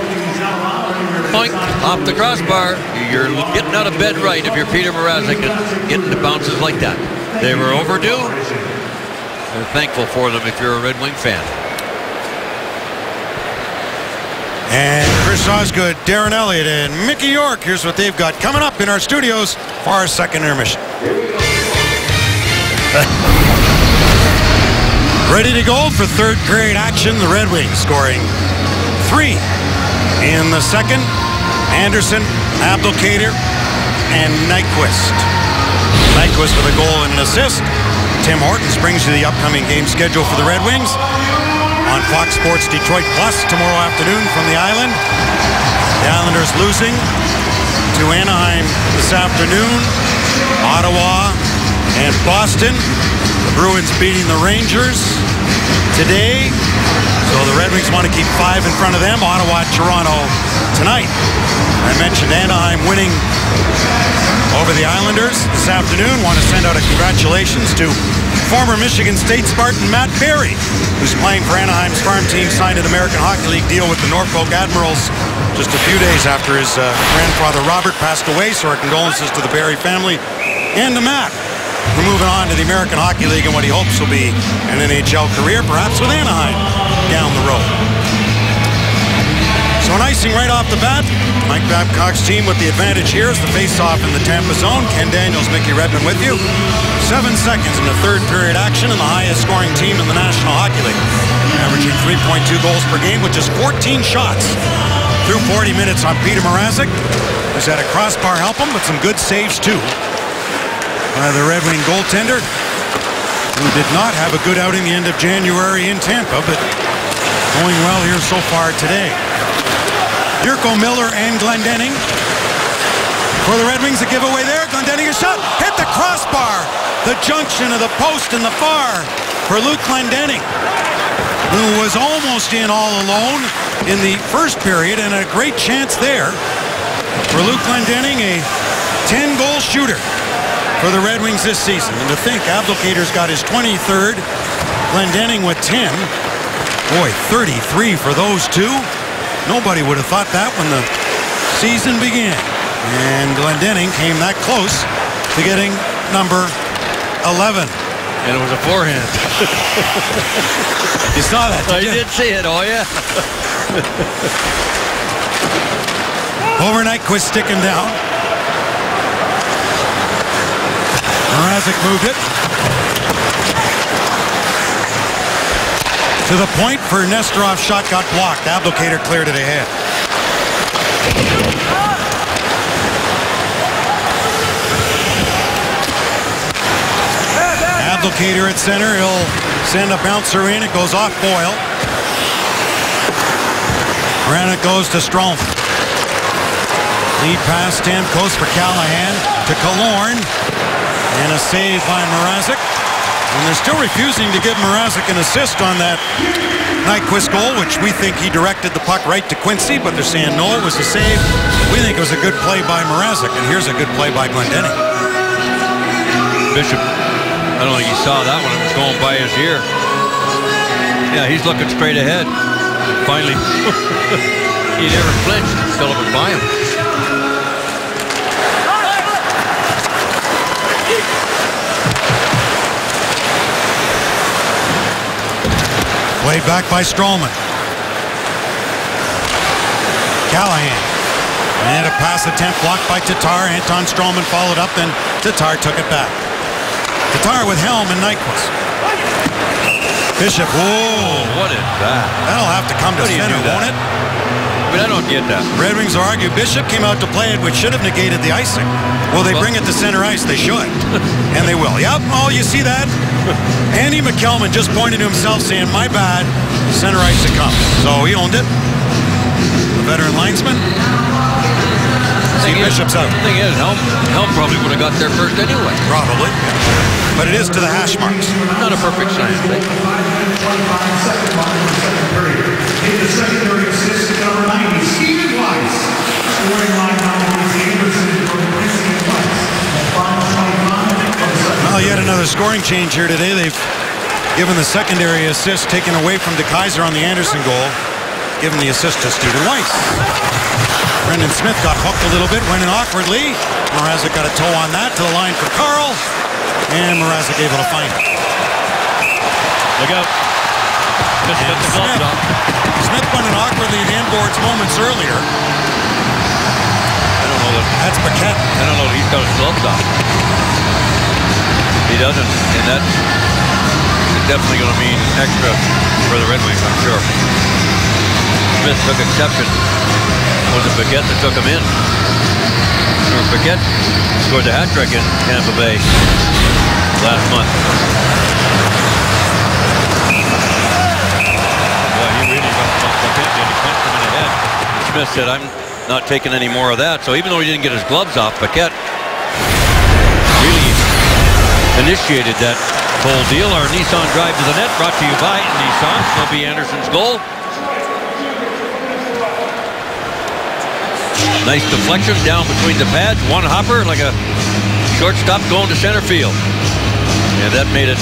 Point off the crossbar. You're getting out of bed right if you're Peter Mrazek and getting the bounces like that. They were overdue. We're thankful for them if you're a Red Wing fan. And Chris Osgood, Darren Elliott, and Mickey York. Here's what they've got coming up in our studios for our second intermission. Ready to go for third period action. The Red Wings scoring 3 in the second. Anderson, Abdelkader, and Nyquist. Nyquist with a goal and an assist. Tim Hortons brings you the upcoming game schedule for the Red Wings on Fox Sports Detroit Plus tomorrow afternoon from the island. The Islanders losing to Anaheim this afternoon. Ottawa and Boston. The Bruins beating the Rangers today. So the Red Wings want to keep 5 in front of them. Ottawa, Toronto tonight. I mentioned Anaheim winning over the Islanders this afternoon. Want to send out a congratulations to former Michigan State Spartan Matt Berry, who's playing for Anaheim's farm team, signed an American Hockey League deal with the Norfolk Admirals just a few days after his grandfather Robert passed away. So our condolences to the Berry family and to Matt. We're moving on to the American Hockey League and what he hopes will be an NHL career, perhaps with Anaheim down the road. So an icing right off the bat. Mike Babcock's team with the advantage here as the face-off in the Tampa zone. Ken Daniels, Mickey Redmond with you. 7 seconds in the third period action, and the highest scoring team in the National Hockey League. Averaging 3.2 goals per game with just 14 shots through 40 minutes on Peter Mrazek, who's had a crossbar help him, but some good saves too. The Red Wing goaltender, who did not have a good outing the end of January in Tampa, but going well here so far today. Jurko Miller and Glendening. For the Red Wings, a giveaway there. Glendening, a shot, hit the crossbar. The junction of the post and the bar for Luke Glendening, who was almost in all alone in the first period, and a great chance there for Luke Glendening, a 10-goal shooter for the Red Wings this season. And to think, Abdelkader's got his 23rd, Glendening with 10. Boy, 33 for those two. Nobody would have thought that when the season began. And Glendening came that close to getting number 11. And it was a forehand. You saw that, I did see it, oh yeah. Overnight, Quist stick him down. Mrazek moved it to the point for Nesterov's shot, got blocked. Abdelkader cleared it ahead. Abdelkader at center. He'll send a bouncer in. It goes off Boyle. Granite goes to Strome. Lead pass, Stamkos for Callahan to Killorn. And a save by Mrazek. And they're still refusing to give Mrazek an assist on that Nyquist goal, which we think he directed the puck right to Quincy, but they're saying no, it was a save. We think it was a good play by Mrazek, and here's a good play by Glendening. Bishop, I don't think he saw that one. It was going by his ear. Yeah, he's looking straight ahead. Finally, he never flinched. Still up by him. Played back by Stroman. Callahan. And a pass attempt blocked by Tatar. Anton Stroman followed up, then Tatar took it back. Tatar with Helm and Nyquist. Bishop, whoa. What is that? That'll have to come to center, won't it? But I don't get that. Red Wings will argue Bishop came out to play it, which should have negated the icing. Well, they bring it to center ice. They should. And they will. Yep, oh, you see that? Andy McKelman just pointed to himself saying, my bad, center ice to come. So he owned it. The veteran linesman. See, Bishop's out. The thing is, Helm probably would have got there first anyway. Probably. But it is to the hash marks. Not a perfect sign. In the secondary assist, number 90, Stephen Weiss. Scoring line number 1, Anderson from Quincy Weiss. Well, yet another scoring change here today. They've given the secondary assist taken away from DeKaiser on the Anderson goal. Given the assist to Stephen Weiss. Brendan Smith got hooked a little bit, went in awkwardly. Mrazek got a toe on that, to the line for Carl. And Mrazek able to find it. Look out. Smith went in awkwardly at inboards moments earlier. I don't know that. That's Paquette. I don't know that he's got his gloves on. He doesn't, and that's definitely going to mean extra for the Red Wings, I'm sure. Smith took exception. Was it Paquette that took him in? Or Paquette scored the hat trick in Tampa Bay last month. Boy, he really got Paquette in. He punched him in the head. Smith said, I'm not taking any more of that. So even though he didn't get his gloves off, Paquette really initiated that whole deal. Our Nissan drive to the net brought to you by Nissan. Will be Anderson's goal. Nice deflection down between the pads. One hopper like a shortstop going to center field. And that made it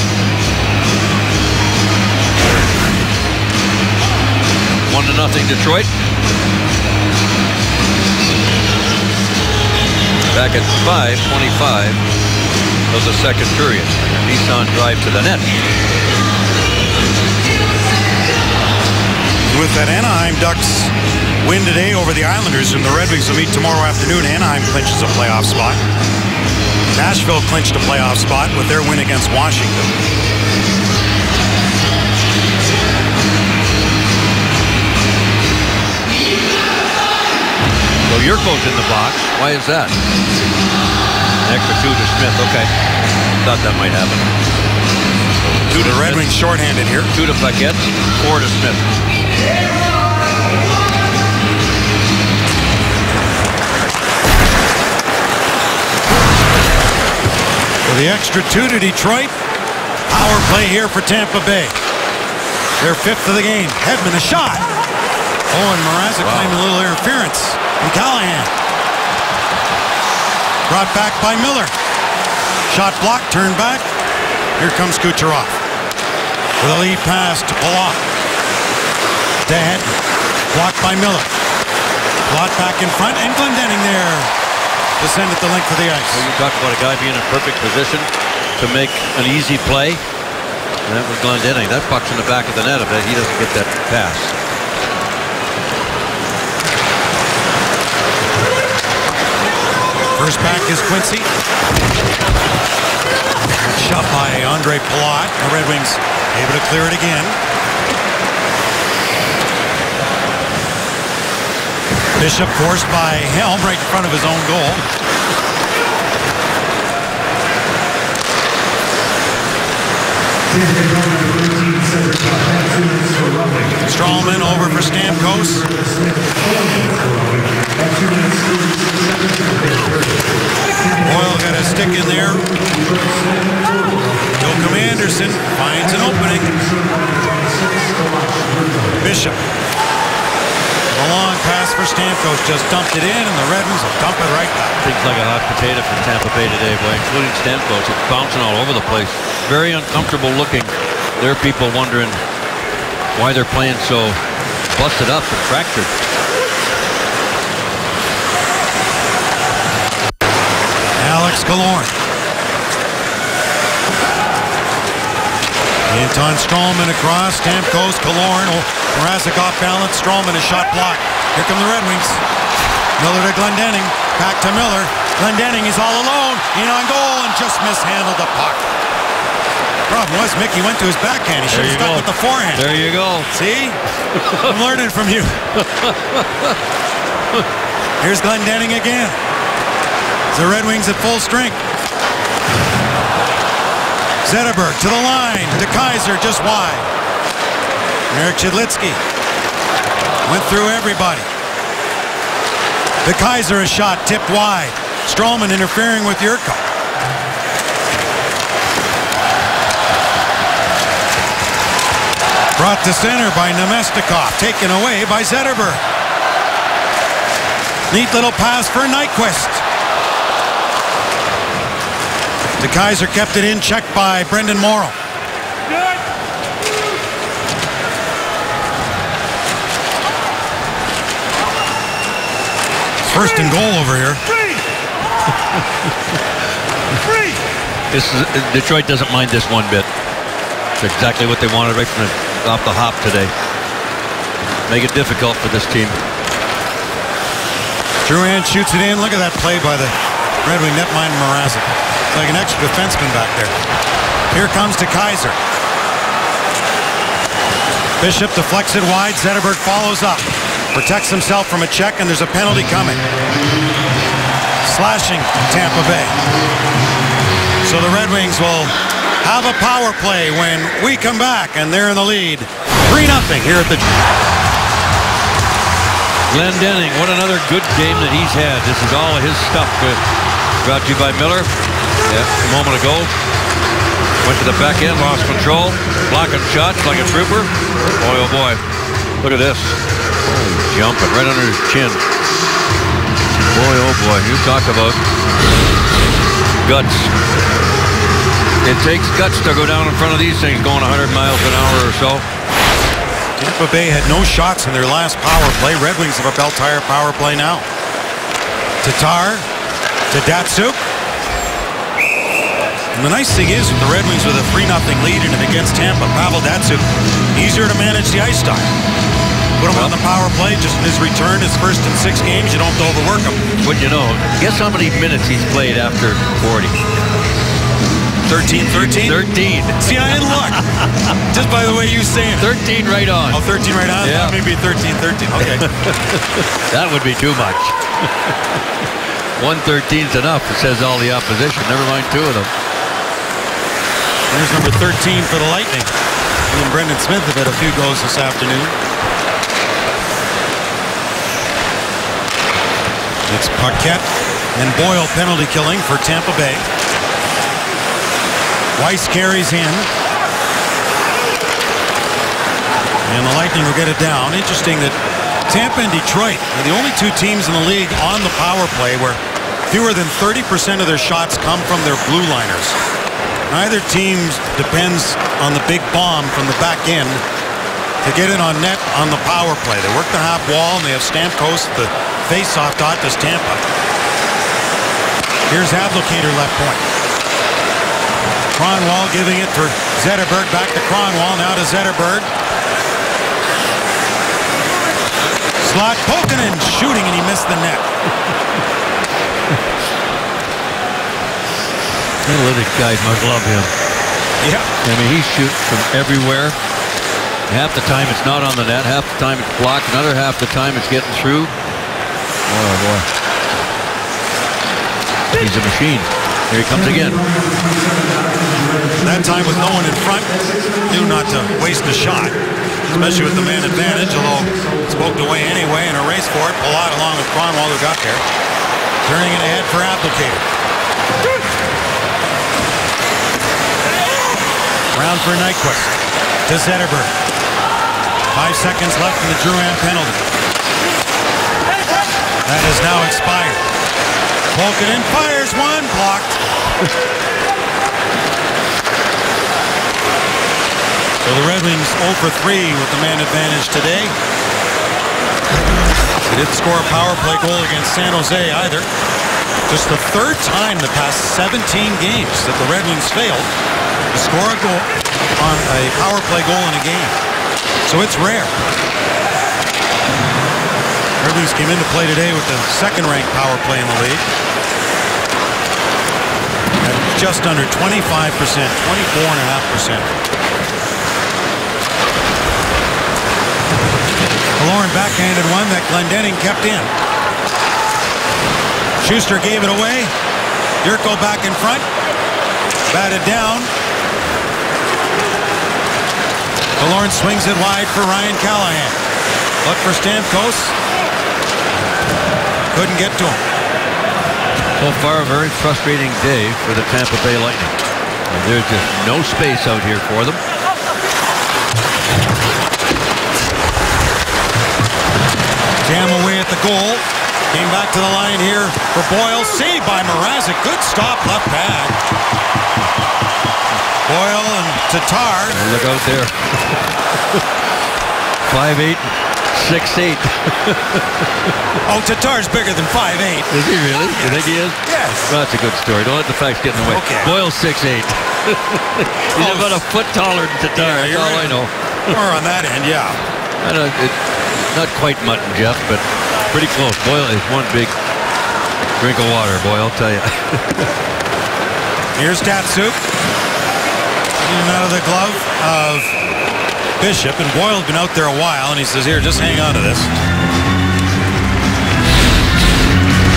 1-0 Detroit. Back at 5:25 of the second period. Nissan drive to the net. With that Anaheim Ducks win today over the Islanders, and the Red Wings will meet tomorrow afternoon, Anaheim clinches a playoff spot. Nashville clinched a playoff spot with their win against Washington. So Yurko's in the box. Why is that? An extra 2 to Smith. Okay. Thought that might happen. So the Red Wings shorthanded here. 2 to Paquette, 4 to Smith. For the extra 2 to Detroit. Power play here for Tampa Bay. Their 5th of the game. Hedman a shot. Oh, and Mrazek claimed a little interference. And Callahan. Brought back by Miller. Shot blocked, turned back. Here comes Kucherov. With a lead pass to Palat. To Hedman. Blocked by Miller. Palat back in front, and Glendening there to send it the length of the ice. Well, you talked about a guy being in perfect position to make an easy play. And that was Glendening. That puck's in the back of the net. I bet he doesn't get that pass. First back is Quincy. Shot by Andre Palat. The Red Wings able to clear it again. Bishop forced by Helm right in front of his own goal. Strawman over for Stamkos. Boyle got a stick in there. Joachim Anderson finds an opening. Bishop. A long pass for Stamkos, just dumped it in, and the Red Wings will dump it right back. Things like a hot potato for Tampa Bay today, boy, including Stamkos. It's bouncing all over the place. Very uncomfortable looking. There are people wondering why they're playing so busted up and fractured. Alex Killorn. Anton Stralman across. Stamkos, Killorn. Mrazek off balance. Stralman, a shot blocked. Here come the Red Wings. Miller to Glendening. Back to Miller. Glendening is all alone. In on goal and just mishandled the puck. Problem was Mickey went to his backhand. He should have stuck with the forehand. There you go. See? I'm learning from you. Here's Glendening again. The Red Wings at full strength. Zetterberg to the line. De Kaiser just wide. Eric Chidlitsky went through everybody. De Kaiser a shot tipped wide. Stralman interfering with Yurko. Brought to center by Nemestikov. Taken away by Zetterberg. Neat little pass for Nyquist. De Kaiser kept it in, checked by Brendan Morrow. First and goal over here. Detroit doesn't mind this one bit. It's exactly what they wanted right from off the hop today. Make it difficult for this team. Drouin shoots it in. Look at that play by the Red Wing netminder Mrazek. It's like an extra defenseman back there. Here comes De Kaiser. Bishop deflects it wide. Zetterberg follows up. Protects himself from a check, and there's a penalty coming. Slashing Tampa Bay. So the Red Wings will have a power play when we come back, and they're in the lead. 3-0 here at the... Glendenning, what another good game that he's had. This is all of his stuff. Brought to you by Miller. Yeah, a moment ago. Went to the back end, lost control. Blocking shots like a trooper. Boy, oh boy. Look at this. Oh, jumping right under his chin. Boy, oh boy. You talk about guts. It takes guts to go down in front of these things going 100 miles an hour or so. Tampa Bay had no shots in their last power play. Red Wings have a Bell Tire power play now. Tatar to Datsyuk. And the nice thing is with the Red Wings with a 3-0 lead and against Tampa, Pavel Datsyuk, easier to manage the ice time. Put him on the power play just in his return, his first in 6 games. You don't have to overwork him. But you know, guess how many minutes he's played after 40? 13? 13. See, I had luck. Just by the way you say it. 13 right on. Oh, 13 right on? Yeah. Maybe 13. Okay. That would be too much. 113 is enough. It says all the opposition. Never mind 2 of them. There's number 13 for the Lightning. He and Brendan Smith have had a few goals this afternoon. It's Paquette and Boyle penalty killing for Tampa Bay. Weiss carries in. And the Lightning will get it down. Interesting that Tampa and Detroit are the only 2 teams in the league on the power play where fewer than 30% of their shots come from their blue liners. Neither team depends on the big bomb from the back end to get it on net on the power play. They work the half wall and they have Stamkos, the face-off dot, does Tampa. Here's Abdelkader left point. Kronwall giving it for Zetterberg. Back to Kronwall. Now to Zetterberg. Slot poking and shooting, and he missed the net. Analytics guys must love him. Yeah. I mean, he shoots from everywhere. Half the time it's not on the net. Half the time it's blocked. Another half the time it's getting through. Oh, boy. He's a machine. Here he comes again. That time with no one in front, knew not to waste a shot, especially with the man advantage, although it's poked away anyway in a race for it. Palat along with Kronwall who got there. Turning it ahead for Abdelkader. Round for Nyquist to Zetterberg. 5 seconds left in the Drouin penalty. That is now expired. Polkinen fires one, blocked. So the Red Wings 0 for 3 with the man advantage today. They didn't score a power play goal against San Jose either. Just the 3rd time the past 17 games that the Red Wings failed to score a goal on a power play goal in a game. So it's rare. Red Wings came into play today with the 2nd-ranked power play in the league. At just under 25%, 24.5%. Lauren backhanded one that Glendening kept in. Schuster gave it away. Yurko back in front. Batted down. Killorn swings it wide for Ryan Callahan. Look for Stamkos. Couldn't get to him. So far, a very frustrating day for the Tampa Bay Lightning. There's just no space out here for them. Jam away at the goal. Came back to the line here for Boyle. Saved by Mrazek. Good stop, left pad. Boyle and Tatar. Oh, look out there. 5'8", 6'8". Oh, Tatar's bigger than 5'8". Is he really? Yes. You think he is? Yes. Well, that's a good story. Don't let the facts get in the way. Okay. Boyle's 6'8". He's about a foot taller than Tatar. That's all I know. Or on that end, yeah. Not quite mutton, Jeff, but pretty close. Boyle is one big drink of water, boy, I'll tell you. Here's Datsyuk. In out of the glove of Bishop, and Boyle's been out there a while, and he says, here, just hang on to this.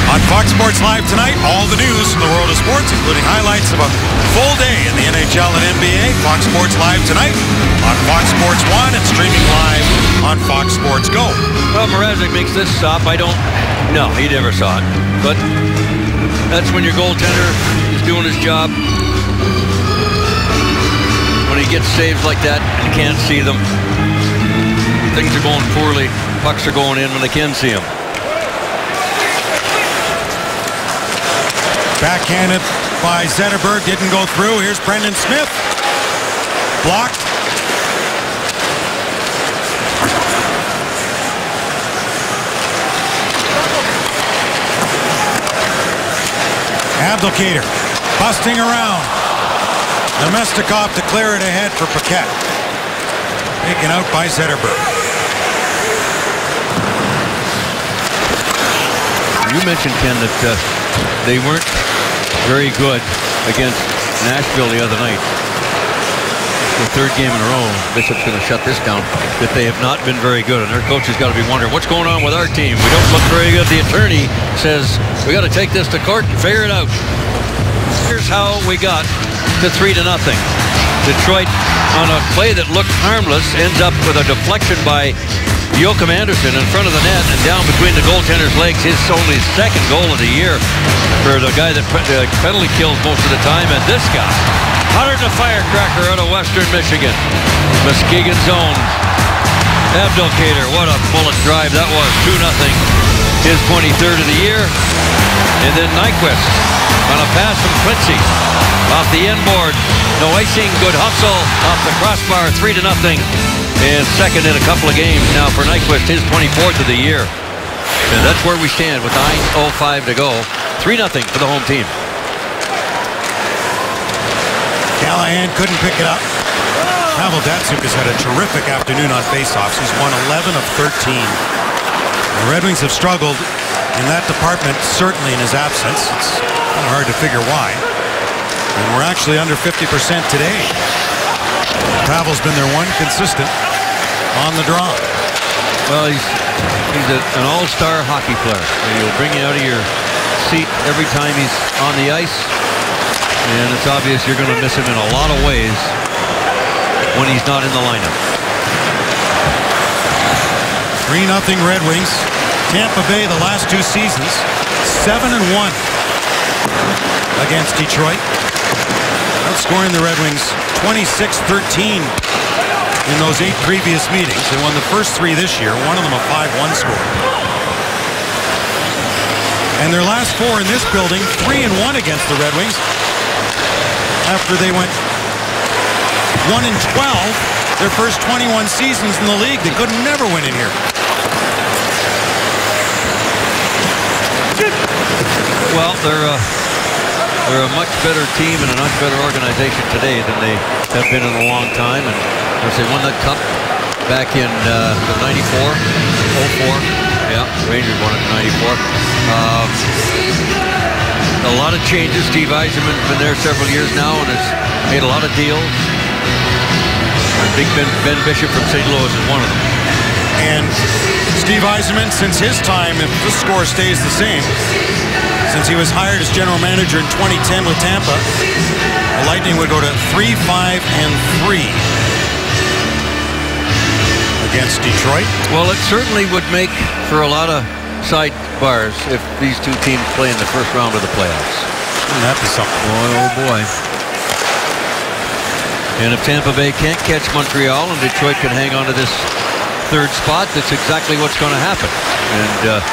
On Fox Sports Live tonight, all the news from the world of sports, including highlights of a full day in the NHL and NBA. Fox Sports Live tonight on Fox Sports 1 and streaming live on Fox Sports Go. Well, Mrazek makes this stop. No, he never saw it. But that's when your goaltender is doing his job. When he gets saves like that and you can't see them, things are going poorly. Pucks are going in when they can see them. Backhanded by Zetterberg, didn't go through. Here's Brendan Smith. Blocked. Abdelkader busting around. Nemestikov to clear it ahead for Paquette. Taken out by Zetterberg. You mentioned, Ken, that they weren't very good against Nashville the other night. The third game in a row, Bishop's going to shut this down, that they have not been very good. And their coach has got to be wondering, what's going on with our team? We don't look very good. The attorney says, we got to take this to court and figure it out. Here's how we got to 3-0. Detroit, on a play that looked harmless, ends up with a deflection by Joachim Andersen in front of the net and down between the goaltender's legs. His only second goal of the year for the guy that penalty kills most of the time. And this guy, Hunter the firecracker out of Western Michigan. Muskegon's own Abdelkader. What a bullet drive that was. 2-0. His 23rd of the year. And then Nyquist on a pass from Quincy. Off the end board. No icing. Good hustle. Off the crossbar. 3-0. And second in a couple of games now for Nyquist. His 24th of the year. And that's where we stand with 9:05 to go. 3-0 for the home team. Callahan couldn't pick it up. Pavel Datsyuk has had a terrific afternoon on faceoffs. He's won 11 of 13. The Red Wings have struggled in that department, certainly in his absence. It's kind of hard to figure why. And we're actually under 50% today. Pavel's been their one consistent on the draw. Well, he's an all-star hockey player. He'll bring you out of your seat every time he's on the ice. And it's obvious you're going to miss him in a lot of ways when he's not in the lineup. 3-0 Red Wings. Tampa Bay the last two seasons, 7-1 against Detroit. Outscoring the Red Wings 26-13 in those 8 previous meetings. They won the first 3 this year, one of them a 5-1 score. And their last 4 in this building, 3-1 against the Red Wings. After they went 1-12 their first 21 seasons in the league. They could never win in here. Well, they're a much better team and a much better organization today than they have been in a long time. And of course, they won that cup back in 94, 04. Yeah, Rangers won it in 94. A lot of changes. Steve Yzerman's been there several years now and has made a lot of deals. I think Ben Bishop from St. Louis is one of them. And Steve Yzerman, since his time, if the score stays the same, since he was hired as general manager in 2010 with Tampa, the Lightning would go to 3-5-3 against Detroit. Well, it certainly would make for a lot of sidebars if these two teams play in the first round of the playoffs. Wouldn't that be something? Boy, oh boy. And if Tampa Bay can't catch Montreal and Detroit can hang on to this third spot, that's exactly what's going to happen. And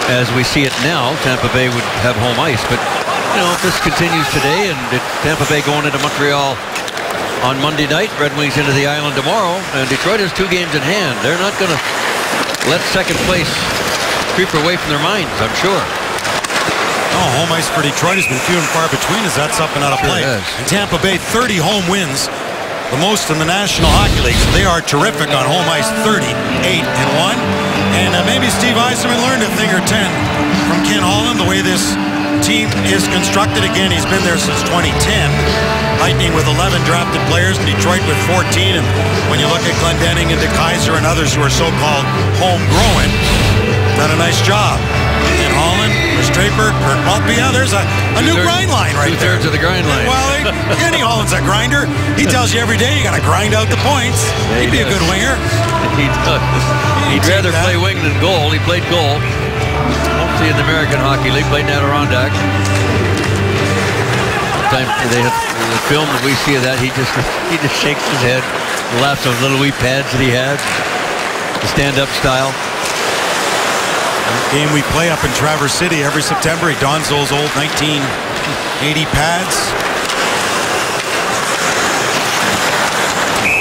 as we see it now, Tampa Bay would have home ice. But, you know, if this continues today and Tampa Bay going into Montreal on Monday night, Red Wings into the island tomorrow, and Detroit has 2 games in hand, they're not going to let second place creep away from their minds, I'm sure. Oh, home ice for Detroit has been few and far between as that's up and out of play. Sure And Tampa Bay, 30 home wins, the most in the National Hockey League. So they are terrific on home ice, 38-1. And maybe Steve Yzerman learned a thing or 10 from Ken Holland, the way this team is constructed. Again, he's been there since 2010. Lightning with 11 drafted players, Detroit with 14. And when you look at Glendening and DeKaiser and others who are so-called homegrown, done a nice job. And Holland, Chris Draper, Kurt Maltby. Yeah, there's a new grind line right there. Two-thirds of the grind line. Well, Kenny Holland's a grinder. He tells you every day you got to grind out the points. Yeah, He'd be a good winger. He does. He'd rather play wing than goal. He played goal. Mostly in the American Hockey League. Played in Adirondack. Sometimes they have the film that we see of that. He just shakes his head, laughs at the little wee pads that he had. The stand-up style. Game we play up in Traverse City every September. He dons those old 1980 pads.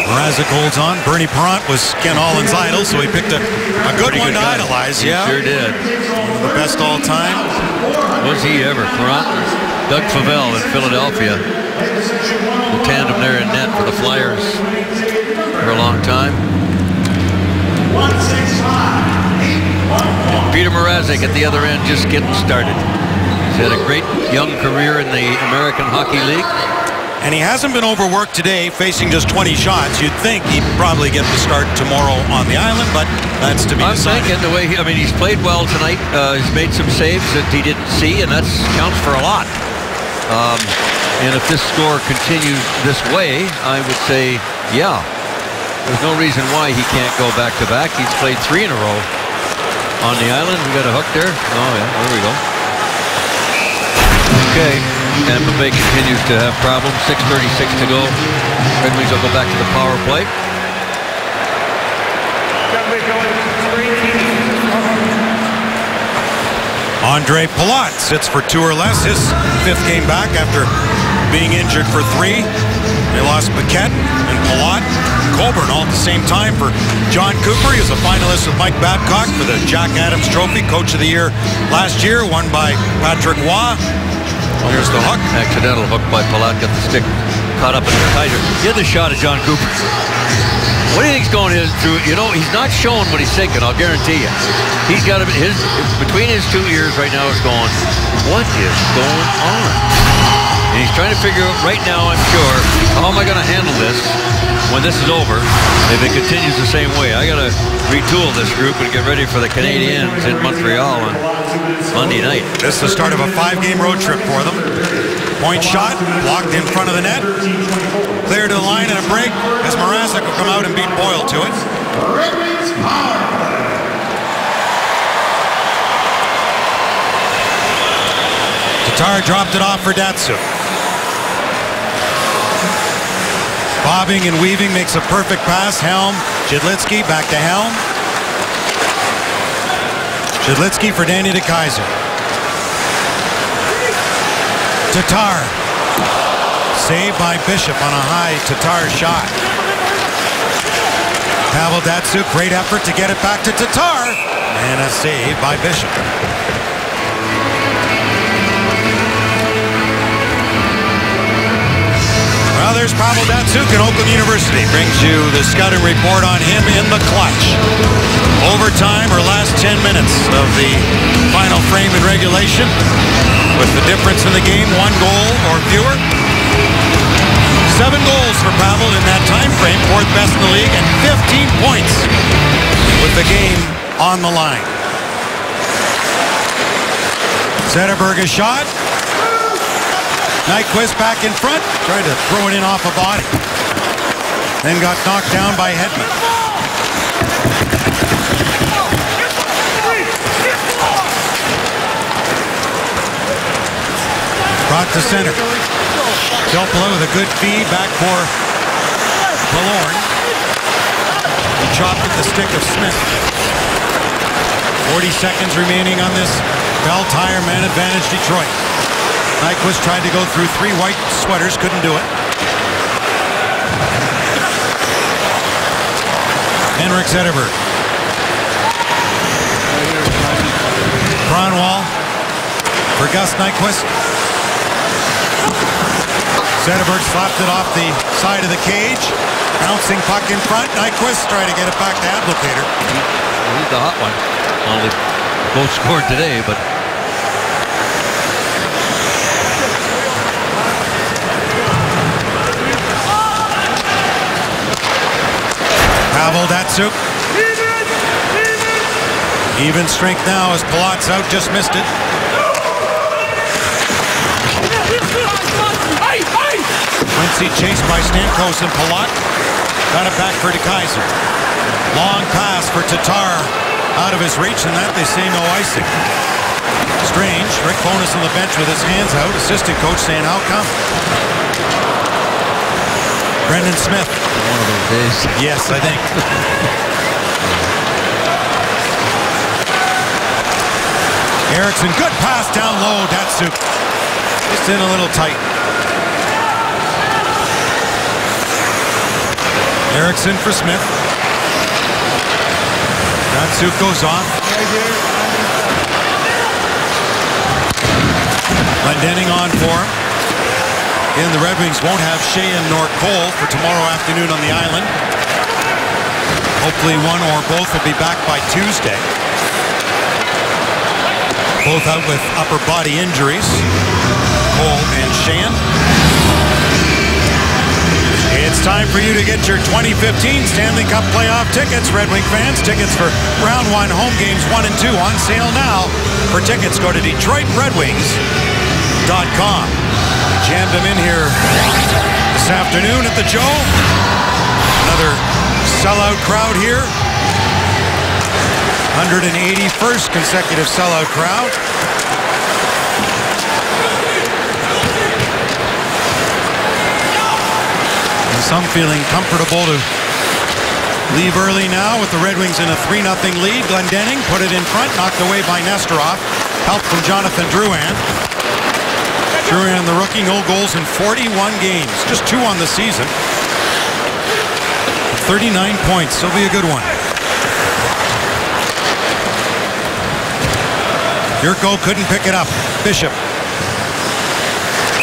Mrazek holds on. Bernie Parent was Ken Holland's idol, so he picked a good one to idolize. He sure did. One of the best all time. Was he ever? Parent? Doug Favell in Philadelphia. The tandem there in net for the Flyers for a long time. Peter Mrazek at the other end, just getting started. He's had a great young career in the American Hockey League. And he hasn't been overworked today, facing just 20 shots. You'd think he'd probably get the start tomorrow on the island, but that's to be decided. I'm thinking the way he's played well tonight. He's made some saves that he didn't see, and that counts for a lot. And if this score continues this way, I would say, yeah. There's no reason why he can't go back-to-back. He's played 3 in a row on the island. We got a hook there. Oh, yeah, there we go. Okay, Tampa Bay continues to have problems. 6:36 to go. Red Wings will go back to the power play. Andre Palat sits for 2 or less. His 5th game back after being injured for 3. They lost Paquette and Palat, Coburn all at the same time for John Cooper. He was a finalist with Mike Babcock for the Jack Adams Trophy, Coach of the Year last year, won by Patrick Waugh. Here's the hook. Accidental hook by Palat. Got the stick caught up in the tighter. Get the shot at John Cooper. What do you think's going through? You know, he's not showing what he's thinking, I'll guarantee you. He's got between his 2 ears right now is going, what is going on? And he's trying to figure out right now, I'm sure, how am I going to handle this when this is over if it continues the same way? I got to retool this group and get ready for the Canadiens in Montreal on Monday night. This is the start of a 5-game road trip for them. Point shot, blocked in front of the net. Clear to the line and a break as Mrazek will come out and beat Boyle to it. Tatar dropped it off for Datsuk. Bobbing and weaving makes a perfect pass. Helm, Jedlitsky back to Helm. Jedlitsky for Danny DeKeyser. Tatar. Saved by Bishop on a high Tatar shot. Pavel Datsuk, great effort to get it back to Tatar. And a save by Bishop. Well, there's Pavel Datsuk at Oakland University. Brings you the scouting report on him in the clutch. Overtime or last 10 minutes of the final frame in regulation. With the difference in the game, 1 goal or fewer. 7 goals for Pavel in that time frame, 4th best in the league, and 15 points with the game on the line. Zetterberg a shot. Nyquist back in front, tried to throw it in off a body. Then got knocked down by Hedman. Brought to center. Delpolo with a good feed back for Killorn. He chopped at the stick of Smith. 40 seconds remaining on this Bell Tire man advantage Detroit. Nyquist tried to go through 3 white sweaters, couldn't do it. Henrik Zetterberg. Kronwall for Gus Nyquist. Zetterberg slapped it off the side of the cage. Bouncing puck in front. Nyquist trying to get it back to Abdelkader. He's the hot one. Well, they both scored today, but Pavel Datsuk. Even strength now as Palat's out, just missed it. Ceci chased by Stamkos and Palat. Got it back for DeKaiser. Long pass for Tatar. Out of his reach, and that they say no icing. Strange. Rick Bowness on the bench with his hands out. Assistant coach saying, how come? Brendan Smith. One of those days. Yes, I think. Eriksson, good pass down low. Datsuk just in a little tight. Eriksson for Smith. Datsuk goes off. Glendening on for him. Again, the Red Wings won't have Sheahan nor Cole for tomorrow afternoon on the island. Hopefully one or both will be back by Tuesday. Both out with upper body injuries, Cole and Sheahan. It's time for you to get your 2015 Stanley Cup playoff tickets, Red Wing fans. Tickets for round one home games 1 and 2 on sale now. For tickets, go to DetroitRedWings.com. Jammed them in here this afternoon at the Joe. Another sellout crowd here. 181st consecutive sellout crowd. And some feeling comfortable to leave early now with the Red Wings in a 3-0 lead. Glendening put it in front, knocked away by Nesterov. Help from Jonathan Drouin. Drouin, the rookie, no goals in 41 games. Just 2 on the season. 39 points. It'll be a good one. Yurko couldn't pick it up. Bishop.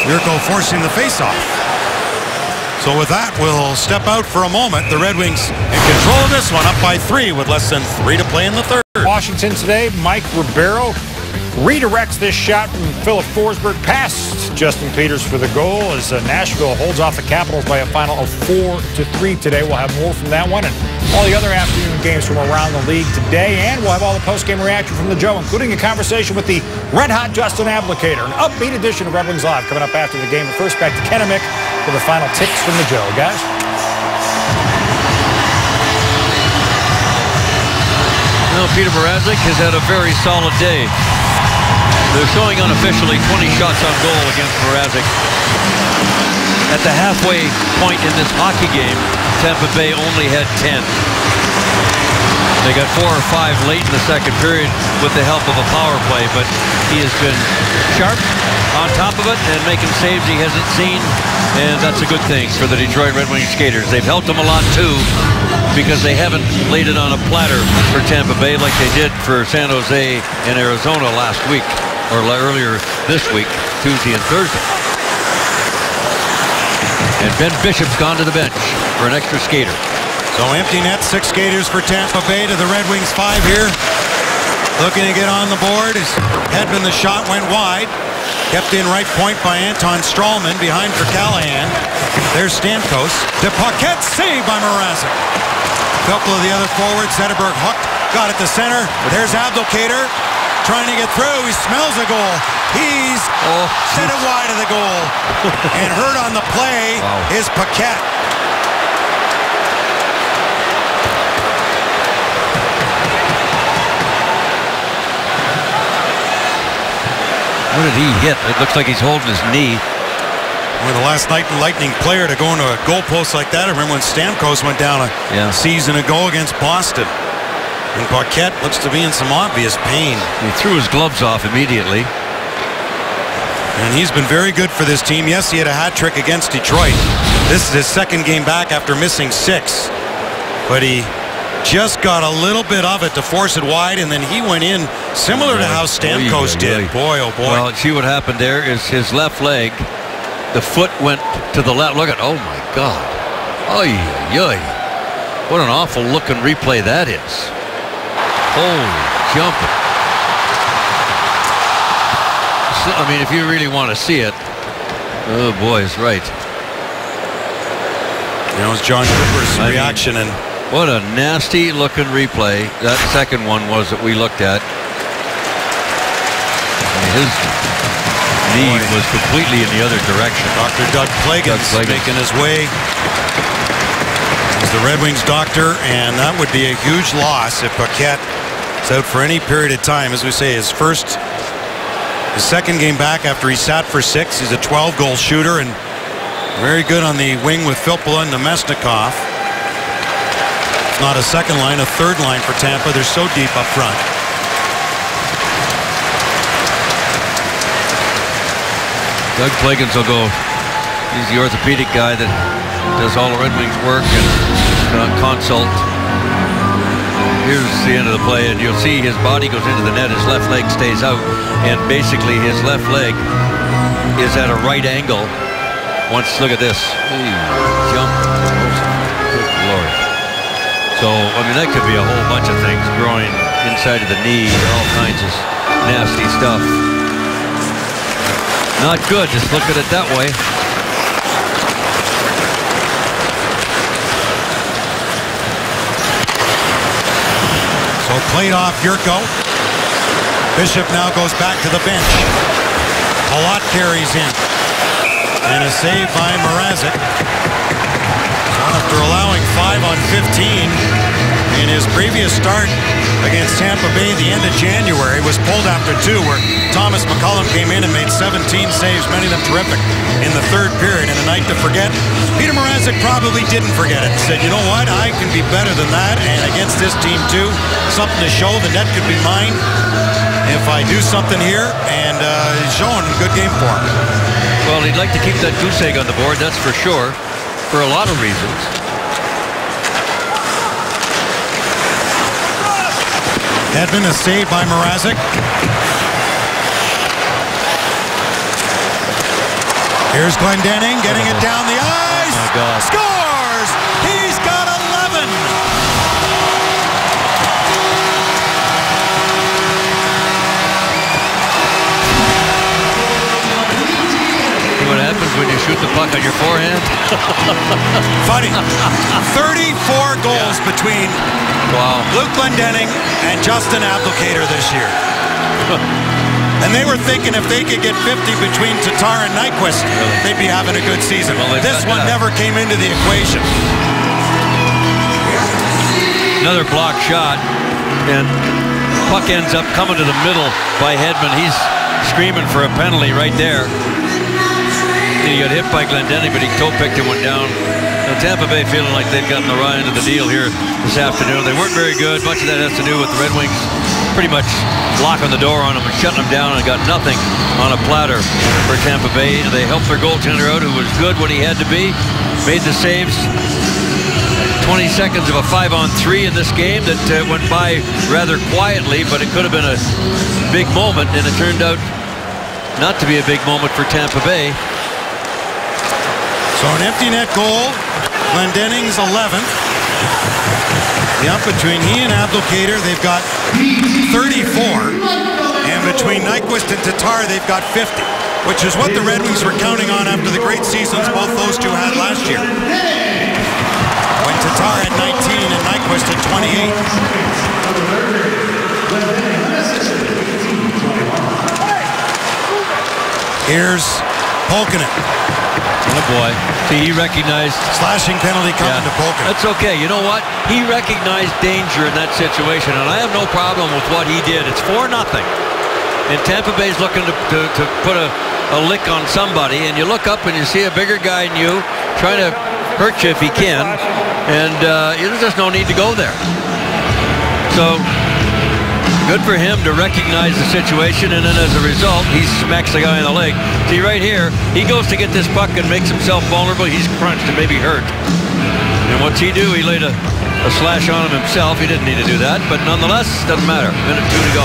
Yurko forcing the faceoff. So with that, we'll step out for a moment. The Red Wings in control of this one, up by 3 with less than 3 to play in the third. Washington today, Mike Ribeiro redirects this shot from Philip Forsberg past Justin Peters for the goal as Nashville holds off the Capitals by a final of 4-3 today. We'll have more from that one and all the other afternoon games from around the league today, and we'll have all the post-game reaction from the Joe, including a conversation with the red-hot Justin Abdelkader. An upbeat edition of Red Wings Live coming up after the game. But first, back to Kenemic for the final ticks from the Joe. Guys? Well, Peter Mrazek has had a very solid day. They're showing unofficially 20 shots on goal against Mrazek. At the halfway point in this hockey game, Tampa Bay only had 10. They got 4 or 5 late in the second period with the help of a power play, but he has been sharp, on top of it, and making saves he hasn't seen, and that's a good thing for the Detroit Red Wings skaters. They've helped him a lot, too, because they haven't laid it on a platter for Tampa Bay like they did for San Jose and Arizona last week, or earlier this week, Tuesday and Thursday. And Ben Bishop's gone to the bench for an extra skater. So empty net, 6 skaters for Tampa Bay to the Red Wings 5 here. Looking to get on the board. As Hedman, the shot went wide. Kept in right point by Anton Strawman, behind for Callahan. There's Stamkos. To Paquette, saved by Mrazek. A couple of the other forwards, Zetterberg hooked, got it to center. There's Abdelkader trying to get through. He smells a goal. He's set it wide of the goal. And hurt on the play is Paquette. What did he hit? It looks like he's holding his knee. Well, the last Lightning player to go into a goalpost like that. I remember when Stamkos went down a season ago against Boston. And Paquette looks to be in some obvious pain. He threw his gloves off immediately. And he's been very good for this team. Yes, he had a hat trick against Detroit. This is his second game back after missing 6. But he just got a little bit of it to force it wide, and then he went in similar to how Stamkos did. Boy, oh boy. Well, see what happened there is his left leg, the foot went to the left. Look at, oh my God. Oy, oy. What an awful looking replay that is. Holy jumping. So, I mean, if you really want to see it, oh boy, it's right. That was John Cooper's reaction. And what a nasty looking replay that second one was that we looked at. I mean, his lead was completely in the other direction. Dr. Doug Plagens making his way as the Red Wings doctor, and that would be a huge loss if Paquette is out for any period of time. As we say, his second game back after he sat for 6. He's a 12-goal shooter and very good on the wing with Filppula and Namestnikov. It's not a second line, a third line for Tampa. They're so deep up front. Doug Plagens will go. He's the orthopedic guy that does all the Red Wings work and consult. Here's the end of the play, and you'll see his body goes into the net. His left leg stays out, and basically his left leg is at a right angle. Look at this. Jump. Good Lord. So, I mean, that could be a whole bunch of things. Groin, inside of the knee, all kinds of nasty stuff. Not good, just look at it that way. So played off Yurko. Bishop now goes back to the bench. Palat carries in. And a save by Mrazek. After allowing 5 on 15 in his previous start against Tampa Bay the end of January, was pulled after 2, where Thomas McCollum came in and made 17 saves, many of them terrific, in the third period. And a night to forget. Peter Mrazek probably didn't forget it. Said, you know what, I can be better than that, and against this team too, something to show. The net could be mine if I do something here, and he's showing a good game for him. Well, he'd like to keep that goose egg on the board, that's for sure, for a lot of reasons. Hedman is saved by Mrazek. Here's Glendening getting it down the ice. Oh my God. Scores! He's got 11. See what happens when you shoot the puck on your forehand? Funny. 34 goals between Luke Glendening and Justin Abdelkader this year. And they were thinking if they could get 50 between Tatar and Nyquist, they'd be having a good season. Well, this one never came into the equation. Another block shot, and puck ends up coming to the middle by Hedman. He's screaming for a penalty right there. And he got hit by Glendening, but he toe-picked and went down. Now, Tampa Bay feeling like they've gotten the raw end of the deal here this afternoon. They weren't very good. Much of that has to do with the Red Wings pretty much locking the door on them and shutting them down, and got nothing on a platter for Tampa Bay. They helped their goaltender out, who was good when he had to be. Made the saves. 20 seconds of a 5-on-3 in this game that went by rather quietly, but it could have been a big moment, and it turned out not to be a big moment for Tampa Bay. So an empty net goal. Glendening's 11th. Yeah, between he and Abdelkader, they've got 34. And between Nyquist and Tatar, they've got 50, which is what the Red Wings were counting on after the great seasons both those two had last year. When Tatar had 19 and Nyquist had 28. Here's Polkinen. Oh boy. See, he recognized... Slashing penalty coming to Polkinen. That's okay. You know what? He recognized danger in that situation, and I have no problem with what he did. It's 4-0. And Tampa Bay's looking to put a lick on somebody, and you look up and you see a bigger guy than you trying to hurt you if he can, and there's just no need to go there. So... good for him to recognize the situation, and then as a result, he smacks the guy in the leg. See right here, he goes to get this puck and makes himself vulnerable. He's crunched and maybe hurt. And what's he do? He laid a slash on him himself. He didn't need to do that, but nonetheless, doesn't matter. Minute 2 to go.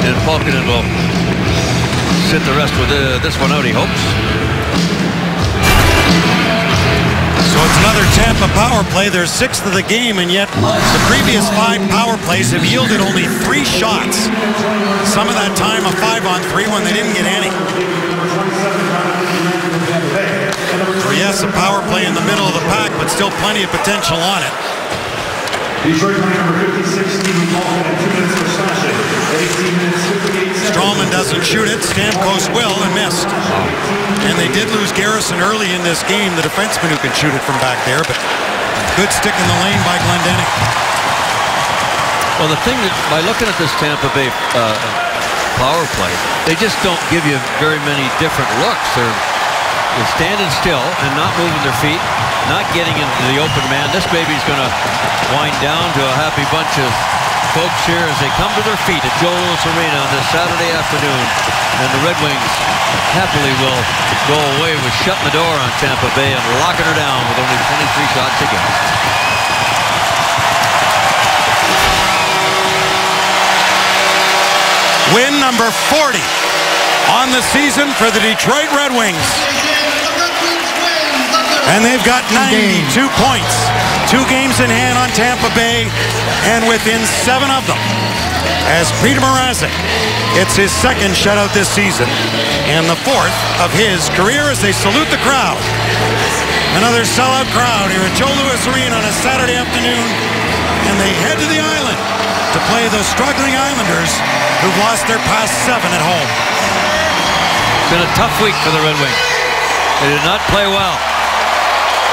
And Polkinen will sit the rest with this one out, he hopes. So it's another Tampa power play. They're 6th of the game, and yet the previous 5 power plays have yielded only 3 shots. Some of that time a 5-on-3 when they didn't get any. So yes, a power play in the middle of the pack, but still plenty of potential on it. Detroit line number 56, Stephen Malkin at 2 minutes for slashing. 18 minutes, 58 seconds. Strawman Allen doesn't shoot it. Stamkos will and missed. And they did lose Garrison early in this game, the defenseman who can shoot it from back there, but good stick in the lane by Glendening. Well, the thing that, by looking at this Tampa Bay power play, they just don't give you very many different looks. They're standing still and not moving their feet, not getting into the open man. This baby's going to wind down to a happy bunch of folks here as they come to their feet at Joe Louis Arena on this Saturday afternoon. And the Red Wings happily will go away with shutting the door on Tampa Bay and locking her down with only 23 shots against. Win number 40 on the season for the Detroit Red Wings. And they've got 92 points. 2 games in hand on Tampa Bay and within 7 of them. As Peter Mrazek gets his second shutout this season and the 4th of his career as they salute the crowd. Another sellout crowd here at Joe Louis Arena on a Saturday afternoon. And they head to the island to play the struggling Islanders who've lost their past 7 at home. It's been a tough week for the Red Wings. They did not play well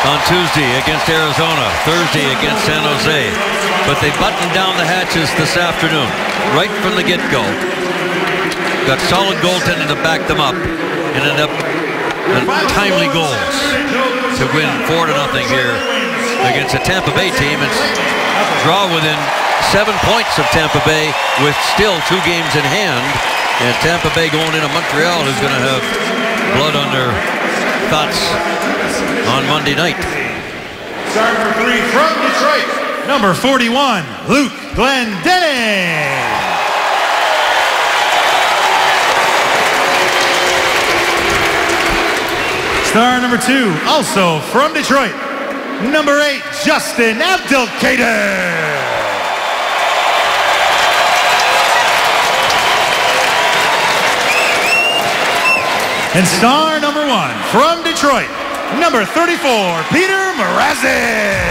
on Tuesday against Arizona, Thursday against San Jose, but they buttoned down the hatches this afternoon, right from the get-go. Got solid goaltending to back them up, and ended up in timely goals to win 4-0 here against a Tampa Bay team and draw within 7 points of Tampa Bay with still 2 games in hand, and Tampa Bay going into Montreal is going to have blood on their thoughts on Monday night. Start for 3 from Detroit. Number 41, Luke Glendening. Star number 2, also from Detroit, number 8, Justin Abdelkader. And star number 1 from Detroit, number 34, Peter Mrazek.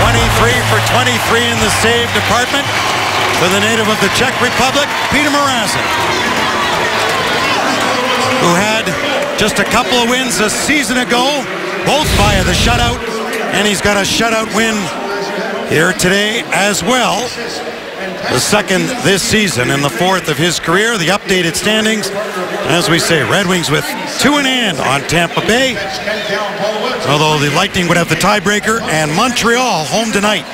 23 for 23 in the save department for the native of the Czech Republic, Peter Mrazek, who had just a couple of wins a season ago, both via the shutout, and he's got a shutout win here today as well. The second this season and the 4th of his career. The updated standings, as we say, Red Wings with 2 in hand on Tampa Bay, although the Lightning would have the tiebreaker, and Montreal home tonight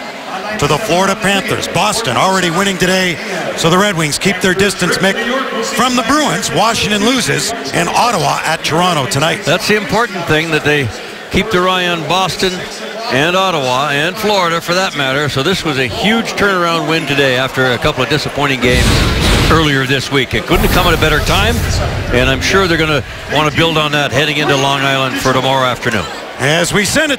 to the Florida Panthers. Boston already winning today, so the Red Wings keep their distance, Mick, from the Bruins. Washington loses, and Ottawa at Toronto tonight. That's the important thing, that they keep their eye on Boston and Ottawa and Florida for that matter. So this was a huge turnaround win today after a couple of disappointing games earlier this week. It couldn't have come at a better time, and I'm sure they're going to want to build on that heading into Long Island for tomorrow afternoon. As we send it